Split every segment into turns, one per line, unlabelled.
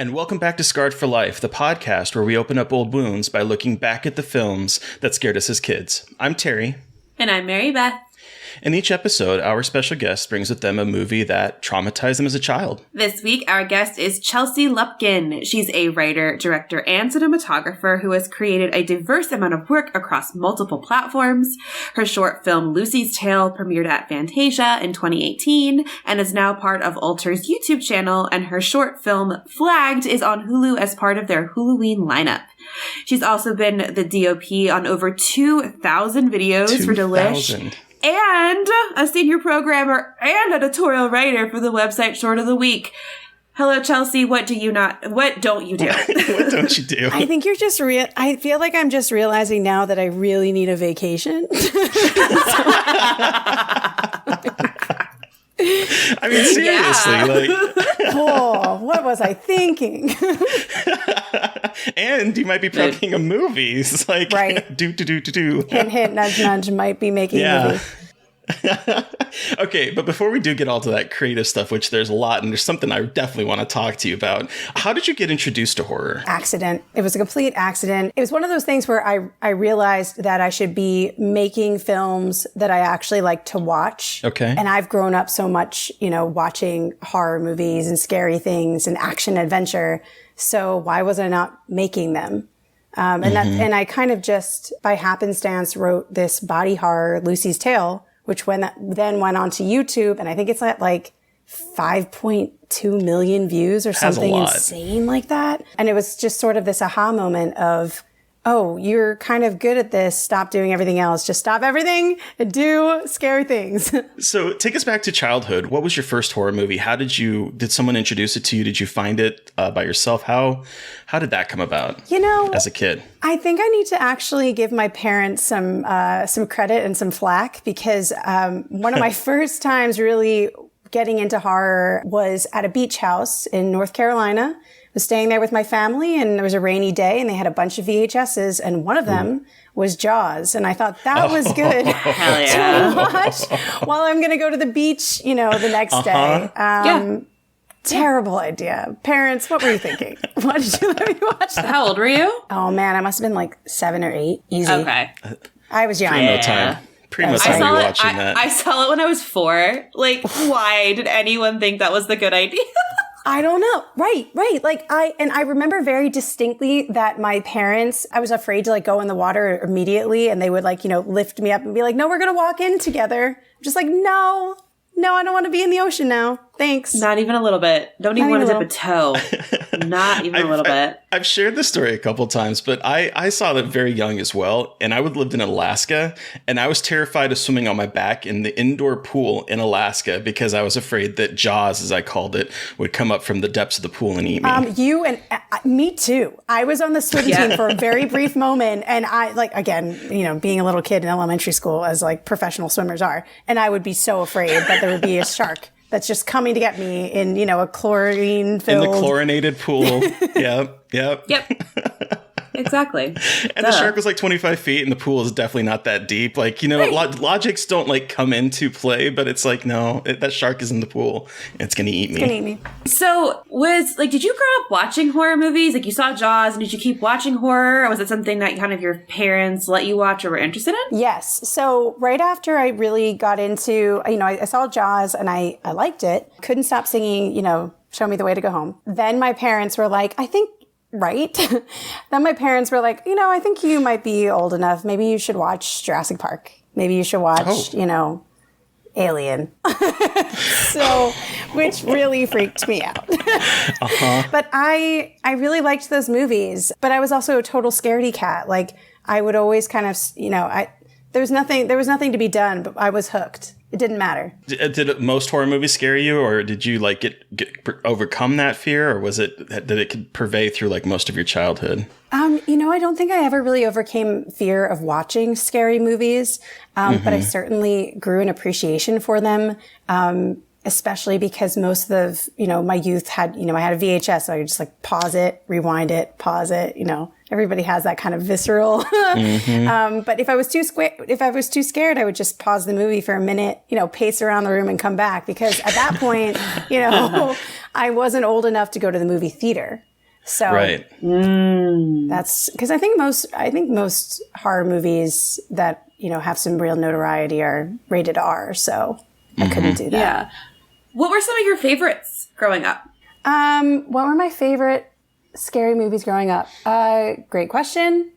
And welcome back to Scarred for Life, the podcast where we open up old wounds by looking back at the films that scared us as kids. I'm Terry.
And I'm Mary Beth.
In each episode, our special guest brings with them a movie that traumatized them as a child.
This week, our guest is Chelsea Lupkin. She's a writer, director, and cinematographer who has created a diverse amount of work across multiple platforms. Her short film, Lucy's Tale, premiered at Fantasia in 2018 and is now part of Alter's YouTube channel, and her short film, Flagged, is on Hulu as part of their Halloween lineup. She's also been the DOP on over 2,000 videos for Delish. And a senior programmer and editorial writer for the website Short of the Week. Hello, Chelsea. What don't you do?
What don't you do?
I think you're just I feel like I'm just realizing now that I really need a vacation.
I mean, seriously,
oh, what was I thinking?
And you might be promoting a movie. It's like,
right.
do.
Hint, hint, nudge, nudge, might be making a movie.
Okay, but before we do get all to that creative stuff, which there's a lot, and there's something I definitely want to talk to you about. How did you get introduced to horror?
Accident. It was a complete accident. It was one of those things where I realized that I should be making films that I actually like to watch.
Okay.
And I've grown up so much, watching horror movies and scary things and action adventure. So why was I not making them? And I kind of just by happenstance wrote this body horror, Lucy's Tale, which then went on to YouTube, and I think it's at like 5.2 million views or something insane like that. And it was just sort of this aha moment of, oh, you're kind of good at this. Stop doing everything else. Just stop everything and do scary things.
So take us back to childhood. What was your first horror movie? Did someone introduce it to you? Did you find it by yourself? How did that come about? As a kid?
I think I need to actually give my parents some credit and some flack because one of my first times really getting into horror was at a beach house in North Carolina. I was staying there with my family, and it was a rainy day, and they had a bunch of VHSs, and one of them was Jaws, and I thought that was good to watch while I'm going to go to the beach, the next day. Terrible idea. Parents, what were you thinking? Why did you let me watch that?
How old were you?
Oh, man, I must have been like 7 or 8. Easy.
Okay.
I was young.
Pretty no time you were watching that.
I saw it when I was 4. Like, why did anyone think that was the good idea?
I don't know. Right. Like I remember very distinctly that my parents, I was afraid to go in the water immediately, and they would lift me up and be like, no, we're going to walk in together. I'm just like, no, I don't want to be in the ocean now. Thanks.
Not even a little bit. Don't even want to dip a toe. Not even a little bit.
I've shared this story a couple times, but I saw that very young as well. And I lived in Alaska, and I was terrified of swimming on my back in the indoor pool in Alaska because I was afraid that Jaws, as I called it, would come up from the depths of the pool and eat me.
You and me too. I was on the swim team for a very brief moment, and I again, being a little kid in elementary school, as professional swimmers are, and I would be so afraid that there would be a shark that's just coming to get me in, a chlorine-filled...
In the chlorinated pool. Yep.
Exactly.
And the shark was 25 feet, and the pool is definitely not that deep. Logics don't come into play, but it's no, that shark is in the pool. And it's going to eat me.
It's going to eat me.
So did you grow up watching horror movies? You saw Jaws, and did you keep watching horror? Or was it something that kind of your parents let you watch or were interested in?
Yes. So right after I really got into, I saw Jaws and I liked it. Couldn't stop singing, Show Me the Way to Go Home. Then my parents were like, right. Then my parents were like, I think you might be old enough. Maybe you should watch Jurassic Park. Maybe you should watch, Alien. Which really freaked me out. But I really liked those movies, but I was also a total scaredy cat. I would always kind of, there was nothing to be done, but I was hooked. It didn't matter.
Did most horror movies scare you, or did you overcome that fear, or was it that it could pervade through most of your childhood?
I don't think I ever really overcame fear of watching scary movies, but I certainly grew an appreciation for them. Especially because most of, my youth had, I had a VHS, so I could just pause it, rewind it, pause it, everybody has that kind of visceral. But if I was too scared, I would just pause the movie for a minute, pace around the room and come back, because at that point, I wasn't old enough to go to the movie theater. So
right.
That's because I think most horror movies that, you know, have some real notoriety are rated R. So I couldn't do that.
Yeah. What were some of your favorites growing up?
What were my favorite scary movies growing up? Great question.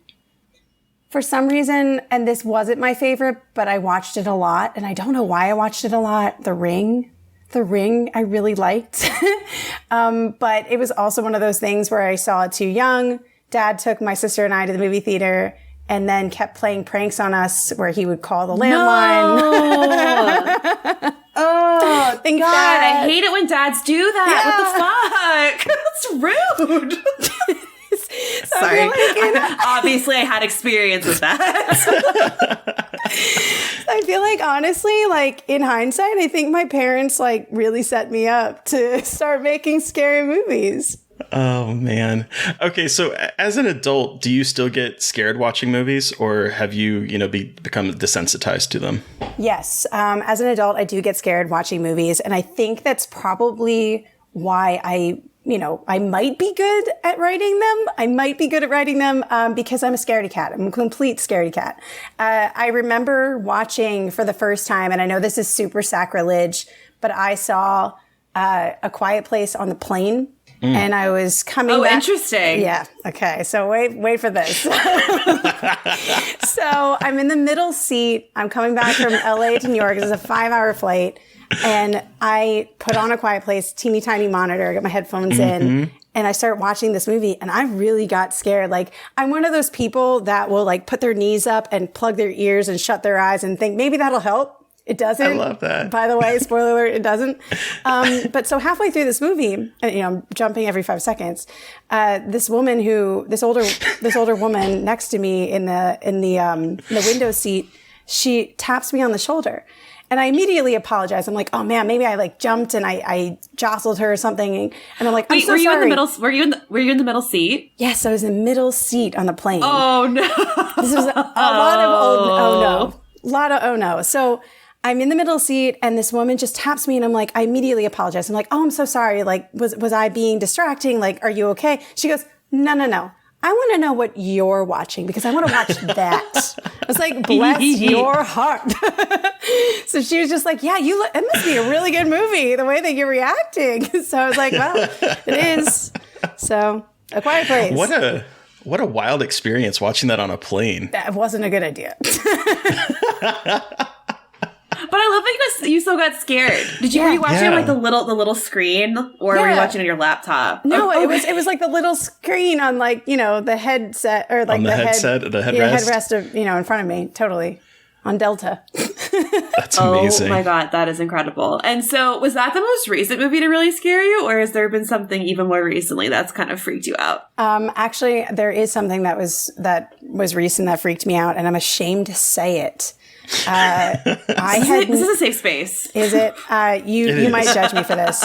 For some reason, and this wasn't my favorite, but I watched it a lot, and I don't know why I watched it a lot. The Ring I really liked. But it was also one of those things where I saw it too young. Dad took my sister and I to the movie theater and then kept playing pranks on us where he would call the landline.
No. Oh,
Thanks,
God,
Dad.
I hate it when dads do that. What the fuck? That's rude. Sorry. Obviously, I had experience with that.
I feel like, honestly, like in hindsight, I think my parents like really set me up to start making scary movies.
Oh, man. Okay, so as an adult, do you still get scared watching movies, or have you, become desensitized to them?
Yes. As an adult, I do get scared watching movies. And I think that's probably why I might be good at writing them. Because I'm a scaredy cat. I'm a complete scaredy cat. I remember watching for the first time, and I know this is super sacrilege, but I saw A Quiet Place on the plane. And I was coming back.
Oh, interesting.
Yeah. Okay. So wait for this. So I'm in the middle seat. I'm coming back from LA to New York. It's a 5-hour flight. And I put on A Quiet Place, teeny tiny monitor, got my headphones in, and I start watching this movie, and I really got scared. Like, I'm one of those people that will like put their knees up and plug their ears and shut their eyes and think maybe that'll help. It doesn't.
I love that.
By the way, spoiler alert, it doesn't. But so halfway through this movie, and I'm jumping every 5 seconds. This older woman next to me in the window seat, she taps me on the shoulder. And I immediately apologize. I'm like, oh man, maybe I like jumped and I jostled her or something. And I'm like, I'm so
were you
sorry.
in the middle? Were you in the middle seat?
Yes, I was in the middle seat on the plane.
Oh no!
This was a lot of oh no. So I'm in the middle seat and this woman just taps me and I'm like, I immediately apologize. I'm like, oh, I'm so sorry. Like, was I being distracting? Like, are you okay? She goes, no. I want to know what you're watching because I want to watch that. I was like, bless your heart. So she was just like, yeah, it must be a really good movie, the way that you're reacting. So I was like, well, it is. So A Quiet Place.
What a wild experience watching that on a plane.
That wasn't a good idea.
But I love that you still got scared. Were you watching on like the little screen, or were you watching on your laptop?
No, it was like the little screen on like the headset or like
on the headset, the
headrest of in front of me, totally on Delta.
That's amazing.
Oh my God, that is incredible. And so, was that the most recent movie to really scare you, or has there been something even more recently that's kind of freaked you out?
Actually, there is something that was recent that freaked me out, and I'm ashamed to say it.
This is a safe space.
Is it? You might judge me for this.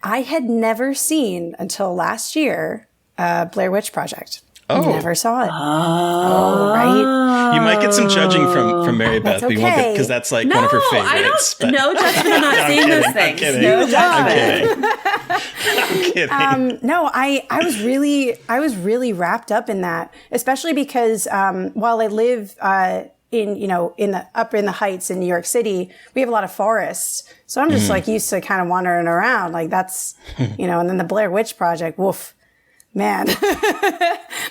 I had never seen until last year Blair Witch Project.
Oh.
Never saw it. Oh, right.
You might get some judging from Mary Beth, but you won't get, because that's like one of her favorites.
No judgment. I'm not saying those things. No judgment.
I'm kidding.
No, I was really wrapped up in that, especially because while I live in the heights in New York City, we have a lot of forests. So I'm just like used to kind of wandering around. Like that's, and then the Blair Witch Project, woof, man.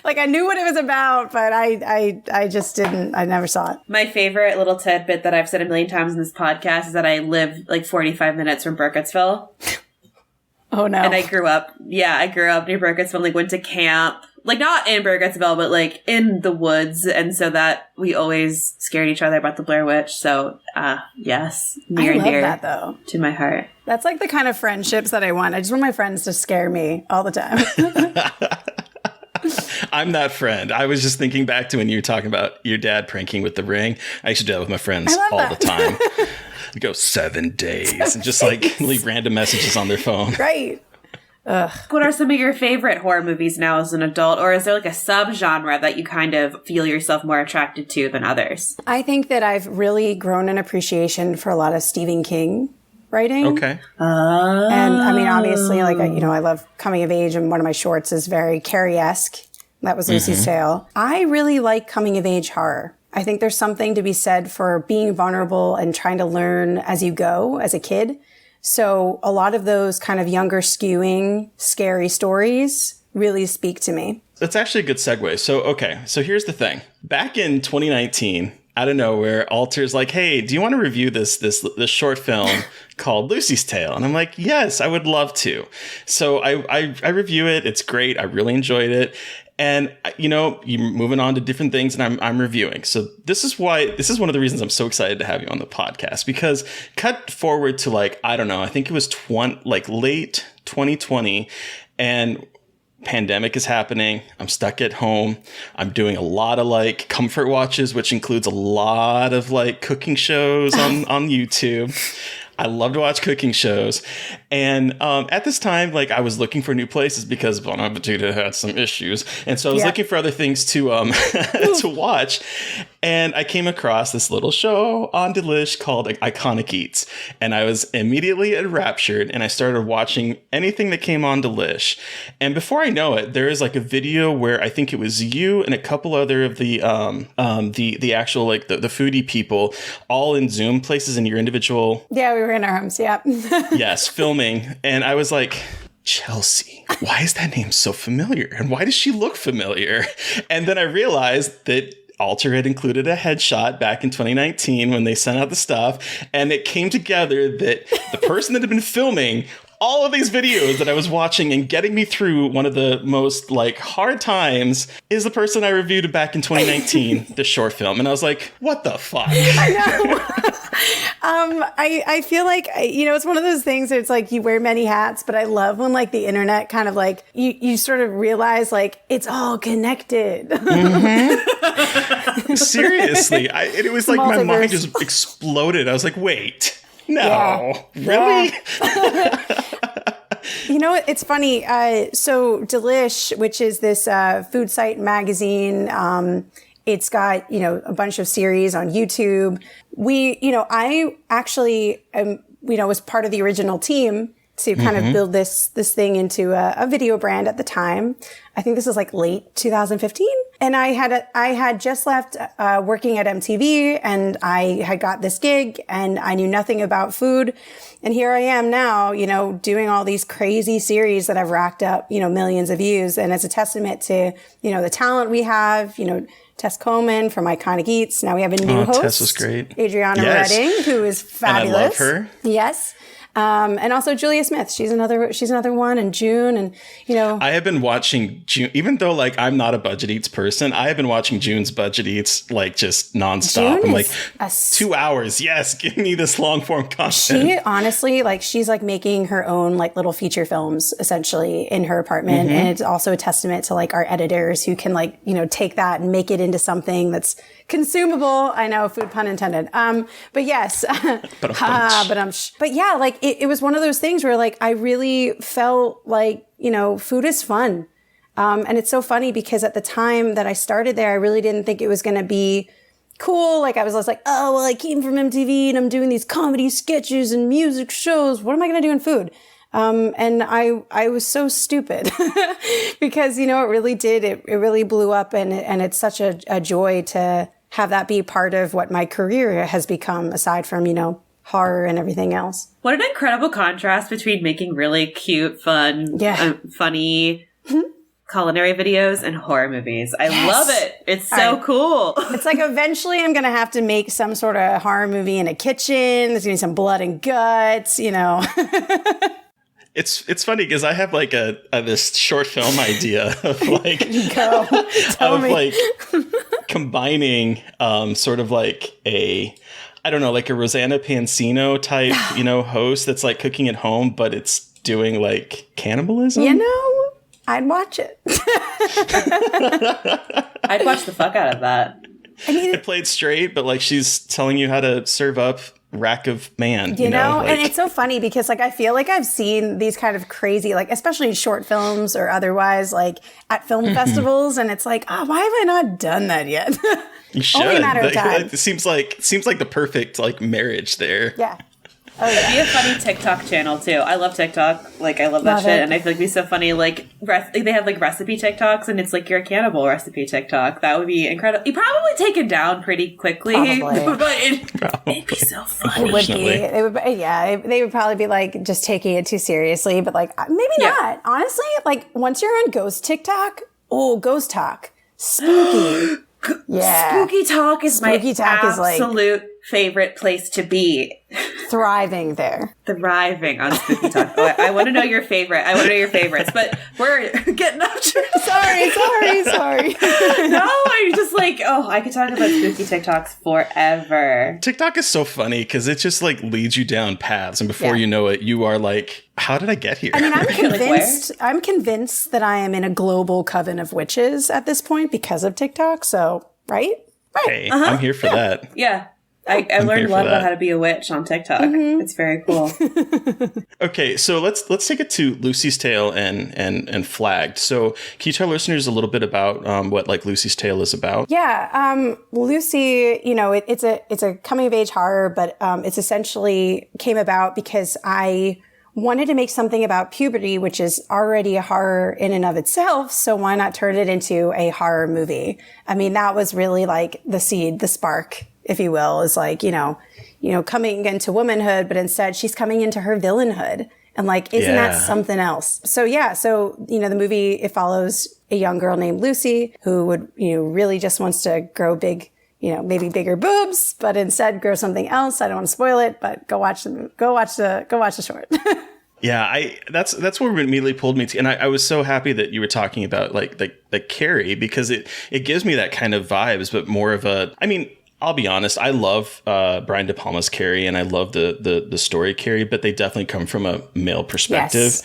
Like I knew what it was about, but I just didn't, I never saw it.
My favorite little tidbit that I've said a million times in this podcast is that I live like 45 minutes from Burkittsville.
Oh no.
And I grew up near Burkittsville, like went to camp. Like, not in Burkittsville, but, like, in the woods. And so that we always scared each other about the Blair Witch. So, yes, near and dear
that, though.
To my heart.
That's, like, the kind of friendships that I want. I just want my friends to scare me all the time.
I'm that friend. I was just thinking back to when you were talking about your dad pranking with the Ring. I used to do that with my friends all the time. We go 7 days and just, like, leave random messages on their phone.
Right.
Ugh. What are some of your favorite horror movies now as an adult? Or is there like a subgenre that you kind of feel yourself more attracted to than others?
I think that I've really grown an appreciation for a lot of Stephen King writing.
Okay.
And I mean, obviously, like, I love coming of age, and one of my shorts is very Carrie-esque. That was Lucy's Tale. I really like coming of age horror. I think there's something to be said for being vulnerable and trying to learn as you go as a kid. So a lot of those kind of younger skewing, scary stories really speak to me.
That's actually a good segue. So here's the thing. Back in 2019, out of nowhere, Alter's like, hey, do you want to review this short film called Lucy's Tale? And I'm like, yes, I would love to. So I review it. It's great. I really enjoyed it. And, you're moving on to different things, and I'm reviewing. So this is one of the reasons I'm so excited to have you on the podcast, because cut forward to I don't know, I think it was late 2020, and pandemic is happening. I'm stuck at home. I'm doing a lot of comfort watches, which includes a lot of cooking shows on YouTube. I love to watch cooking shows. And at this time, I was looking for new places because Bon Appetit had some issues. And so I was looking for other things to to watch. And I came across this little show on Delish called Iconic Eats. And I was immediately enraptured, and I started watching anything that came on Delish. And before I know it, there is a video where I think it was you and a couple other of the actual the foodie people all in Zoom places in your individual.
Yeah, we were in our homes. Yeah.
Yes, filming. And I was like, Chelsea, why is that name so familiar? And why does she look familiar? And then I realized that Alter had included a headshot back in 2019 when they sent out the stuff. And it came together that the person that had been filming all of these videos that I was watching and getting me through one of the most hard times is the person I reviewed back in 2019, the short film. And I was like, what the fuck?
I know. I feel like, it's one of those things that it's you wear many hats, but I love when the internet kind of you sort of realize it's all connected.
Mm-hmm. Seriously. It was my mind just exploded. I was like, wait. No, really?
Yeah. It's funny. So Delish, which is this food site magazine, it's got, a bunch of series on YouTube. I actually, was part of the original team to kind of build this thing into a video brand at the time. I think this was late 2015. And I had just left working at MTV, and I had got this gig, and I knew nothing about food. And here I am now, doing all these crazy series that I've racked up, millions of views. And it's a testament to, the talent we have, Tess Coleman from Iconic Eats. Now we have a new host.
Tess was great.
Adriana Redding, who is fabulous.
And I love her.
Yes. And also Julia Smith. She's another one, and June, and
I have been watching June, even though I'm not a Budget Eats person. I have been watching June's Budget Eats just nonstop.
June
I'm 2 hours. Yes, give me this long form content.
She honestly she's making her own little feature films essentially in her apartment, and it's also a testament to our editors who can take that and make it into something that's consumable. I know, food pun intended. But yes, but yeah, it was one of those things where I really felt food is fun. And it's so funny because at the time that I started there, I really didn't think it was going to be cool. I was just oh, well, I came from MTV and I'm doing these comedy sketches and music shows. What am I going to do in food? And I was so stupid because, it really did. It really blew up, and it's such a joy to have that be part of what my career has become, aside from, horror and everything else.
What an incredible contrast between making really cute, fun, funny culinary videos and horror movies. I love it. It's so cool.
It's eventually I'm going to have to make some sort of horror movie in a kitchen. There's going to be some blood and guts,
It's funny because I have this short film idea of combining sort of a, I don't know, a Rosanna Pansino type, host that's cooking at home, but it's doing cannibalism.
I'd watch it.
I'd watch the fuck out of that.
I mean,
it played straight, but she's telling you how to serve up rack of man,
you know? And it's so funny because I feel I've seen these kind of crazy, especially in short films or otherwise, at film festivals, and it's why have I not done that yet?
You should.
Only a matter of time.
It seems like the perfect marriage there.
Yeah.
Be a funny TikTok channel too. I love TikTok. Like I love that shit, and I feel like it'd be so funny. Like they have like recipe TikToks, and it's like your cannibal recipe TikTok. That would be incredible. You probably taken down pretty quickly, but it'd be so funny.
It would be. It would. Yeah, they would probably be like just taking it too seriously, but like maybe not. Honestly, like once you're on Ghost TikTok, Ghost Talk, spooky. Yeah,
Spooky Talk is my absolute favorite place to be.
Thriving there.
Thriving on Spooky Talk. Oh, I want to know your favorite. I want to know your favorites, but we're getting off track.
Sorry.
No, I'm just like, I could talk about Spooky TikToks forever.
TikTok is so funny because it just like leads you down paths, and before you know it, you are like, how did I get here?
I mean, I'm convinced that I am in a global coven of witches at this point because of TikTok. So, right?
Hey, I'm here for that.
Yeah. I learned a lot about how to be a witch on TikTok. Mm-hmm. It's very cool.
Okay, so let's take it to Lucy's Tale and Flagged. So can you tell listeners a little bit about what like Lucy's Tale is about?
Yeah, Lucy, it's a coming of age horror, but it's essentially came about because I wanted to make something about puberty, which is already a horror in and of itself. So why not turn it into a horror movie? I mean, that was really like the seed, the spark, if you will, is like, coming into womanhood, but instead she's coming into her villainhood. And like, isn't that something else? So the movie, it follows a young girl named Lucy who would, really just wants to grow big, maybe bigger boobs, but instead grow something else. I don't want to spoil it, but go watch the short.
Yeah, that's what immediately pulled me to, and I was so happy that you were talking about like Carrie, because it gives me that kind of vibes, but more of I'll be honest, I love Brian De Palma's Carrie, and I love the story Carrie, but they definitely come from a male perspective. Yes.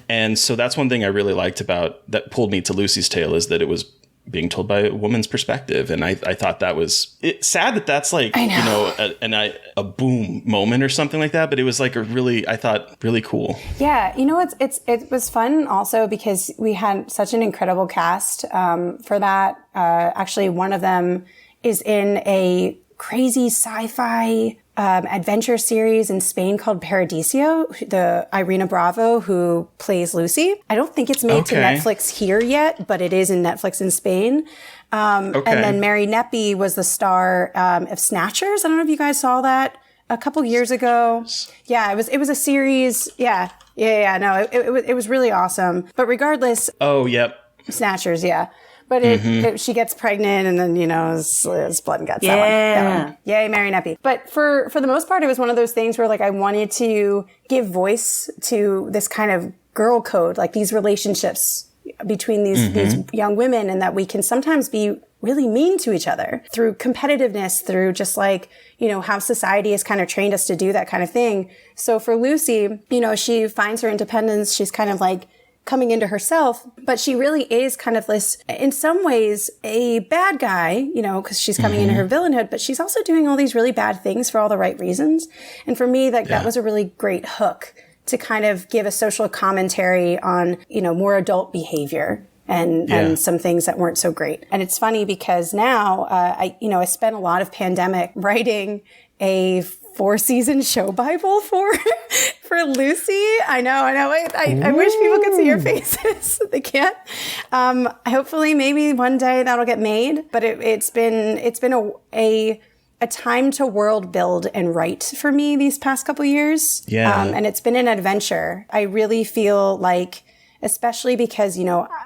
And so that's one thing I really liked about that pulled me to Lucy's Tale, is that it was being told by a woman's perspective. And I thought that was sad that that's like, a boom moment or something like that. But it was like I thought really cool.
Yeah. It was fun also because we had such an incredible cast for that. Actually, one of them is in a crazy sci-fi adventure series in Spain called Paradiso, the Irina Bravo, who plays Lucy. I don't think it's made to Netflix here yet, but it is in Netflix in Spain. And then Mary Neppy was the star of Snatchers. I don't know if you guys saw that a couple years ago. Yeah, it was a series. Yeah. No, it was really awesome. But regardless.
Oh, yep.
Snatchers, yeah. But she gets pregnant, and then, it's blood and guts.
Yeah.
That one. Yay, Mary Neppy. But for the most part, it was one of those things where, like, I wanted to give voice to this kind of girl code, like these relationships between these young women, and that we can sometimes be really mean to each other through competitiveness, through just like, how society has kind of trained us to do that kind of thing. So for Lucy, she finds her independence. She's kind of like coming into herself, but she really is kind of this, in some ways, a bad guy, because she's coming into her villainhood, but she's also doing all these really bad things for all the right reasons. And for me, that was a really great hook to kind of give a social commentary on, more adult behavior and some things that weren't so great. And it's funny because now, I spent a lot of pandemic writing a 4-season show Bible for Lucy. I know. I wish people could see your faces. They can't. Hopefully, maybe one day that'll get made. But it's been a time to world build and write for me these past couple years. Yeah. And it's been an adventure. I really feel like, especially because,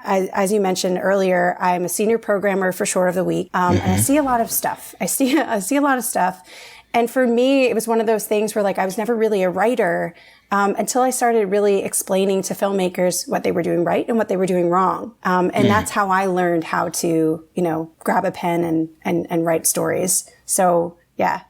as you mentioned earlier, I'm a senior programmer for Short of the Week. And I see a lot of stuff. I see a lot of stuff. And for me, it was one of those things where, like, I was never really a writer until I started really explaining to filmmakers what they were doing right and what they were doing wrong. And that's how I learned how to, grab a pen and write stories. So, yeah,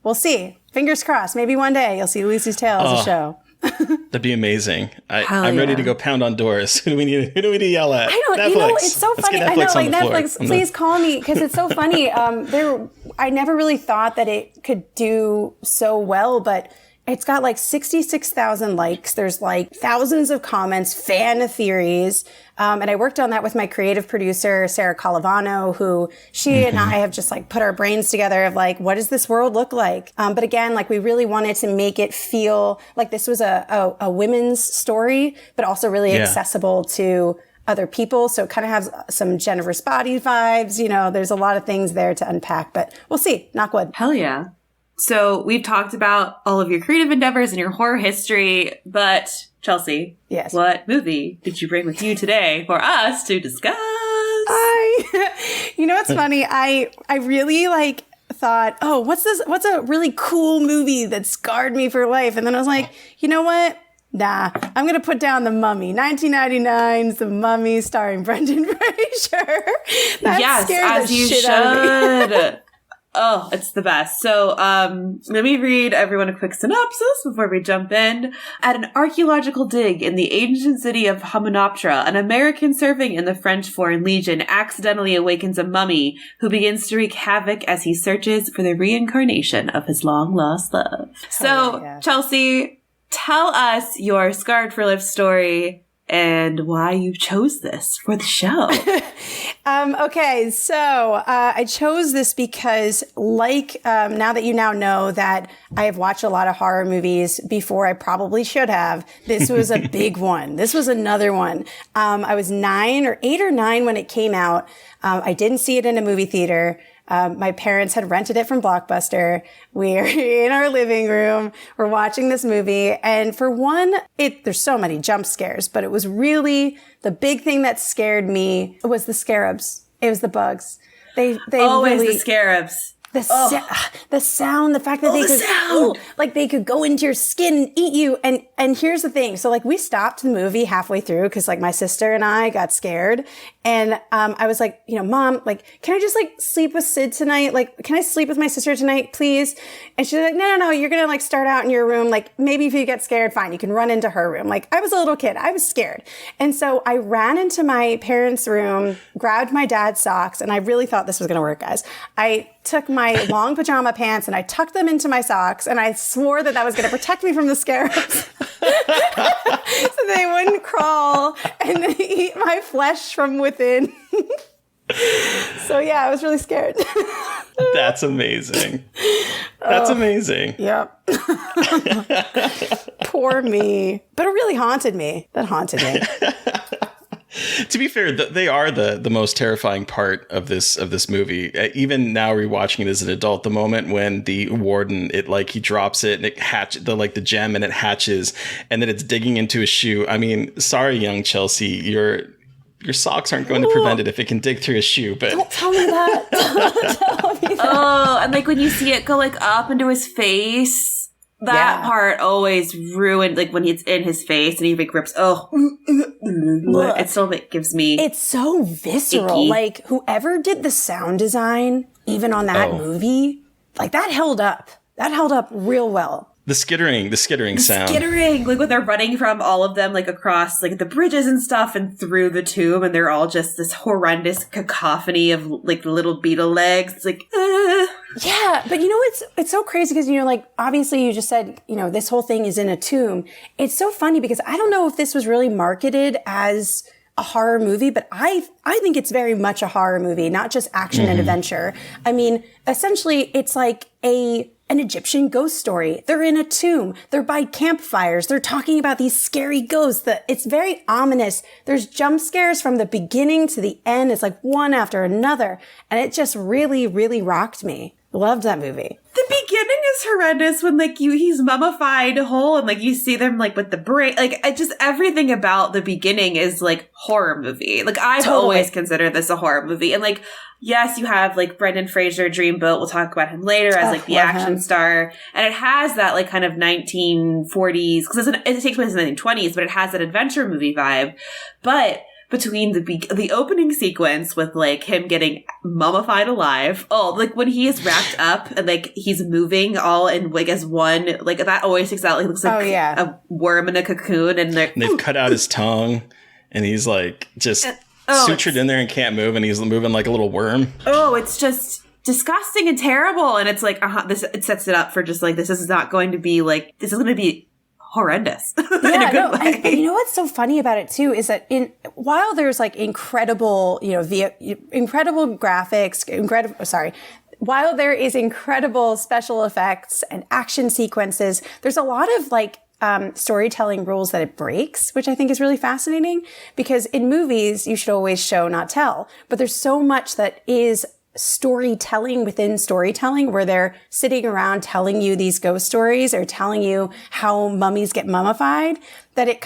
we'll see. Fingers crossed. Maybe one day you'll see Lucy's Tale as a show.
That'd be amazing. I'm ready to go pound on doors. Who do we need to yell at?
I don't.
Netflix.
It's so funny. I know, like Netflix. Please call me, because it's so funny. I never really thought that it could do so well, but It's got like 66,000 likes. There's like thousands of comments, fan theories. And I worked on that with my creative producer, Sarah Calavano, who she and I have just like put our brains together of like, what does this world look like? But again, like we really wanted to make it feel like this was a women's story, but also really accessible to other people. So it kind of has some generous body vibes. You know, there's a lot of things there to unpack, but we'll see. Knock wood.
Hell yeah. So we've talked about all of your creative endeavors and your horror history, but Chelsea,
yes,
what movie did you bring with you today for us to discuss?
You know, what's funny? I really like thought, oh, what's a really cool movie that scarred me for life? And then I was like, you know what? Nah, I'm going to put down The Mummy. 1999's The Mummy starring Brendan Fraser. That scared the shit out of me.
Oh, it's the best. So, let me read everyone a quick synopsis before we jump in. At an archaeological dig in the ancient city of Hamunaptra, an American serving in the French Foreign Legion accidentally awakens a mummy who begins to wreak havoc as he searches for the reincarnation of his long-lost love. So, Chelsea, tell us your Scarred for Life story and why you chose this for the show.
Okay, so I chose this because, now that you now know that I have watched a lot of horror movies before I probably should have, this was a big one. This was another one. I was 8 or 9 when it came out. I didn't see it in a movie theater. My parents had rented it from Blockbuster. We're in our living room. We're watching this movie. And for one, there's so many jump scares, but it was really the big thing that scared me was the scarabs. It was the bugs. They
always
really,
the scarabs.
The sound, the fact that they could go into your skin and eat you. And here's the thing. So like we stopped the movie halfway through because like my sister and I got scared. And I was like, you know, Mom, like, can I just like sleep with Sid tonight? Like, can I sleep with my sister tonight, please? And she's like, no, you're going to like start out in your room. Like maybe if you get scared, fine, you can run into her room. Like I was a little kid. I was scared. And so I ran into my parents' room, grabbed my dad's socks. And I really thought this was going to work, guys. I took my long pajama pants and I tucked them into my socks and I swore that was going to protect me from the scarabs. So they wouldn't crawl and eat my flesh from within. So yeah, I was really scared.
That's amazing. That's amazing.
Yep. Poor me. But it really haunted me. That haunted me.
To be fair, they are the most terrifying part of this movie. Even now, rewatching it as an adult, the moment when the warden he drops it and it the gem and it hatches, and then it's digging into his shoe. I mean, sorry, young Chelsea, your socks aren't going to prevent it if it can dig through a shoe. But
don't tell me that. Don't tell me that. Oh,
and like when you see it go like up into his face. That part always ruined, like when it's in his face and he like rips, it still gives me.
It's so visceral. Icky. Like whoever did the sound design, even on that movie, like that held up. That held up real well.
The skittering sound.
Skittering, like when they're running from all of them, like across like the bridges and stuff and through the tomb, and they're all just this horrendous cacophony of like little beetle legs. It's like,
Yeah, but you know, it's so crazy because, you know, like obviously you just said, you know, this whole thing is in a tomb. It's so funny because I don't know if this was really marketed as a horror movie, but I think it's very much a horror movie, not just action and adventure. I mean, essentially it's like an Egyptian ghost story. They're in a tomb. They're by campfires. They're talking about these scary ghosts. It's very ominous. There's jump scares from the beginning to the end. It's like one after another. And it just really, really rocked me. Loved that movie.
The beginning is horrendous when like he's mummified whole and like you see them like with the brain. Like everything about the beginning is like horror movie. Like I've always considered this a horror movie. And like, yes, you have like Brendan Fraser, Dreamboat. We'll talk about him later as like the action star. And it has that like kind of 1940s, because it takes place in the 1920s, but it has that adventure movie vibe. But between the opening sequence with like him getting mummified alive, like when he is wrapped up and like he's moving all in like as one, like that always sticks out. Like looks like a worm in a cocoon, and
they've cut out his tongue, and he's like just sutured in there and can't move, and he's moving like a little worm.
Oh, it's just disgusting and terrible. And it's like, it sets it up for just like, this is not going to be like, this is going to be horrendous in a good way.
And you know what's so funny about it too is that while there's like incredible, incredible graphics, while there is incredible special effects and action sequences, there's a lot of like storytelling rules that it breaks, which I think is really fascinating, because in movies you should always show, not tell. But there's so much that is storytelling within storytelling, where they're sitting around telling you these ghost stories or telling you how mummies get mummified, that it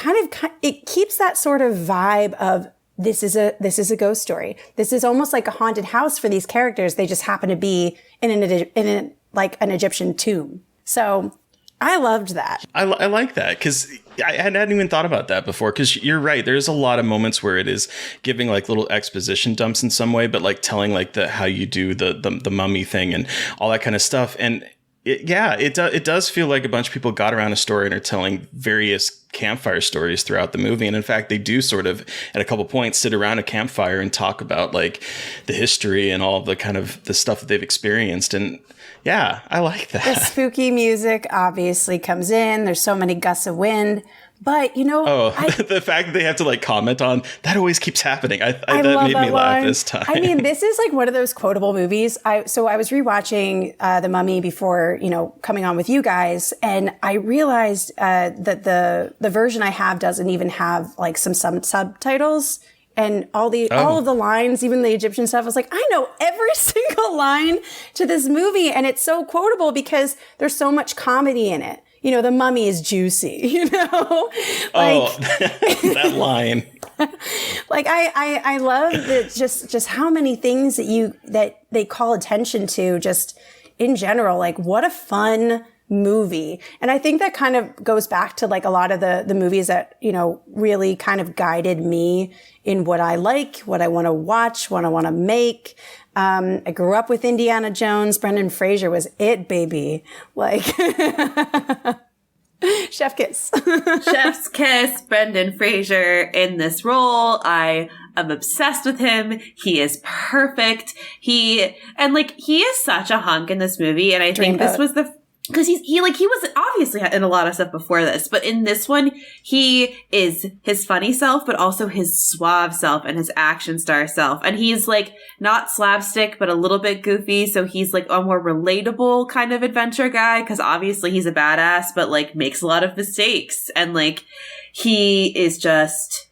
it keeps that sort of vibe of this is a ghost story. This is almost like a haunted house for these characters. They just happen to be in an Egyptian tomb. So I loved that.
I like that, because I hadn't even thought about that before, because you're right. There's a lot of moments where it is giving like little exposition dumps in some way, but like telling like how you do the mummy thing and all that kind of stuff. And it does feel like a bunch of people got around a story and are telling various campfire stories throughout the movie. And in fact, they do sort of at a couple points sit around a campfire and talk about like the history and all the kind of the stuff that they've experienced. And yeah, I like that.
The spooky music obviously comes in. There's so many gusts of wind. But,
the fact that they have to like comment on that always keeps happening. That made me laugh this time.
I mean, this is like one of those quotable movies. So I was rewatching The Mummy before, coming on with you guys. And I realized that the version I have doesn't even have like some subtitles. And all of the lines, even the Egyptian stuff, I was like, I know every single line to this movie. And it's so quotable because there's so much comedy in it. The mummy is juicy,
that line.
Like I love that just how many things that they call attention to just in general. Like, what a fun movie. And I think that kind of goes back to like a lot of the movies that, really kind of guided me in what I like, what I want to watch, what I want to make. I grew up with Indiana Jones. Brendan Fraser was it, baby. Like, chef kiss.
Chef's kiss, Brendan Fraser in this role. I am obsessed with him. He is perfect. He is such a hunk in this movie. And I think this was because he was obviously in a lot of stuff before this, but in this one, he is his funny self, but also his suave self and his action star self. And he's like not slapstick, but a little bit goofy. So he's like a more relatable kind of adventure guy, because obviously he's a badass, but like makes a lot of mistakes. And like he is just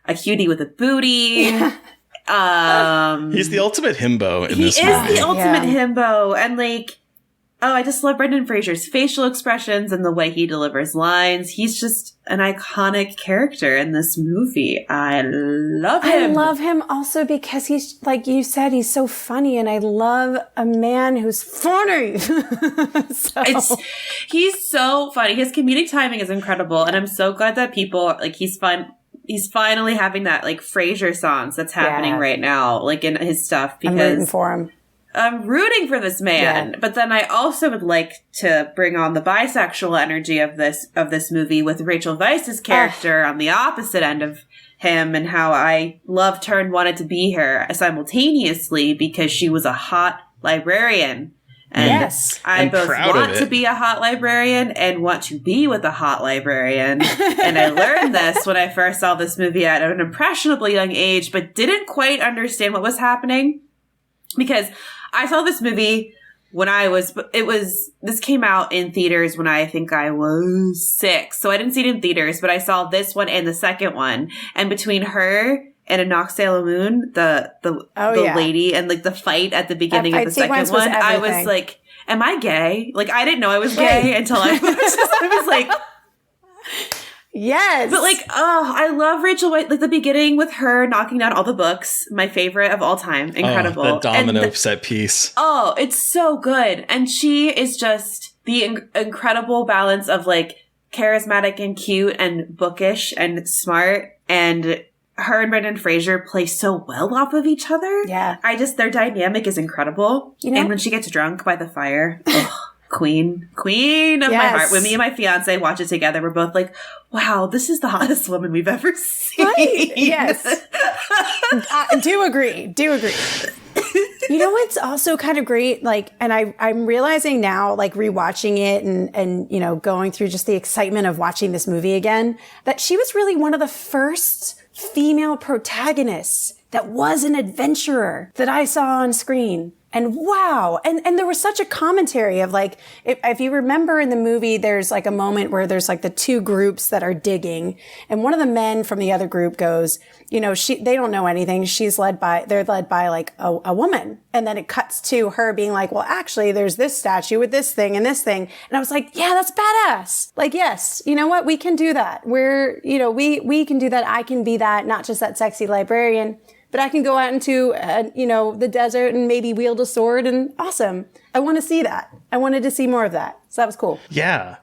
a cutie with a booty. Yeah.
He's the ultimate himbo in this movie.
He is the ultimate himbo. And like, I just love Brendan Fraser's facial expressions and the way he delivers lines. He's just an iconic character in this movie. I love him.
I love him also because he's, like you said, he's so funny, and I love a man who's funny.
He's so funny. His comedic timing is incredible, and I'm so glad that people, like, he's finally having that, like, Frasier songs that's happening right now, like, in his stuff, because
I'm rooting for him.
I'm rooting for this man, but then I also would like to bring on the bisexual energy of this movie with Rachel Weisz's character on the opposite end of him, and how I loved her and wanted to be her simultaneously because she was a hot librarian. And I both want to be a hot librarian and want to be with a hot librarian. And I learned this when I first saw this movie at an impressionable young age, but didn't quite understand what was happening. Because I saw this movie this came out in theaters when I think I was 6. So I didn't see it in theaters, but I saw this one and the second one. And between her and A Knock Sailor Moon, the lady, and like the fight at the beginning of the second one, I was like, am I gay? Like, I didn't know I was gay until I was like...
Yes.
But like, I love Rachel Weisz, like the beginning with her knocking down all the books, my favorite of all time. Incredible.
That domino set piece.
Oh, it's so good. And she is just the incredible balance of like charismatic and cute and bookish and smart. And her and Brendan Fraser play so well off of each other.
Yeah.
Their dynamic is incredible. And when she gets drunk by the fire, queen of my heart. When me and my fiance watch it together, we're both like, wow, this is the hottest woman we've ever seen.
Right? Yes. Do agree. You know what's also kind of great? Like, and I'm realizing now, like rewatching it and, you know, going through just the excitement of watching this movie again, that she was really one of the first female protagonists that was an adventurer that I saw on screen. And wow. And there was such a commentary of like, if you remember in the movie, there's like a moment where there's like the two groups that are digging. And one of the men from the other group goes, you know, they don't know anything. They're led by like a woman. And then it cuts to her being like, well, actually there's this statue with this thing and this thing. And I was like, yeah, that's badass. Like, yes, you know what? We can do that. We can do that. I can be that, not just that sexy librarian. But I can go out into, the desert and maybe wield a sword and awesome. I want to see that. I wanted to see more of that. So that was cool.
Yeah.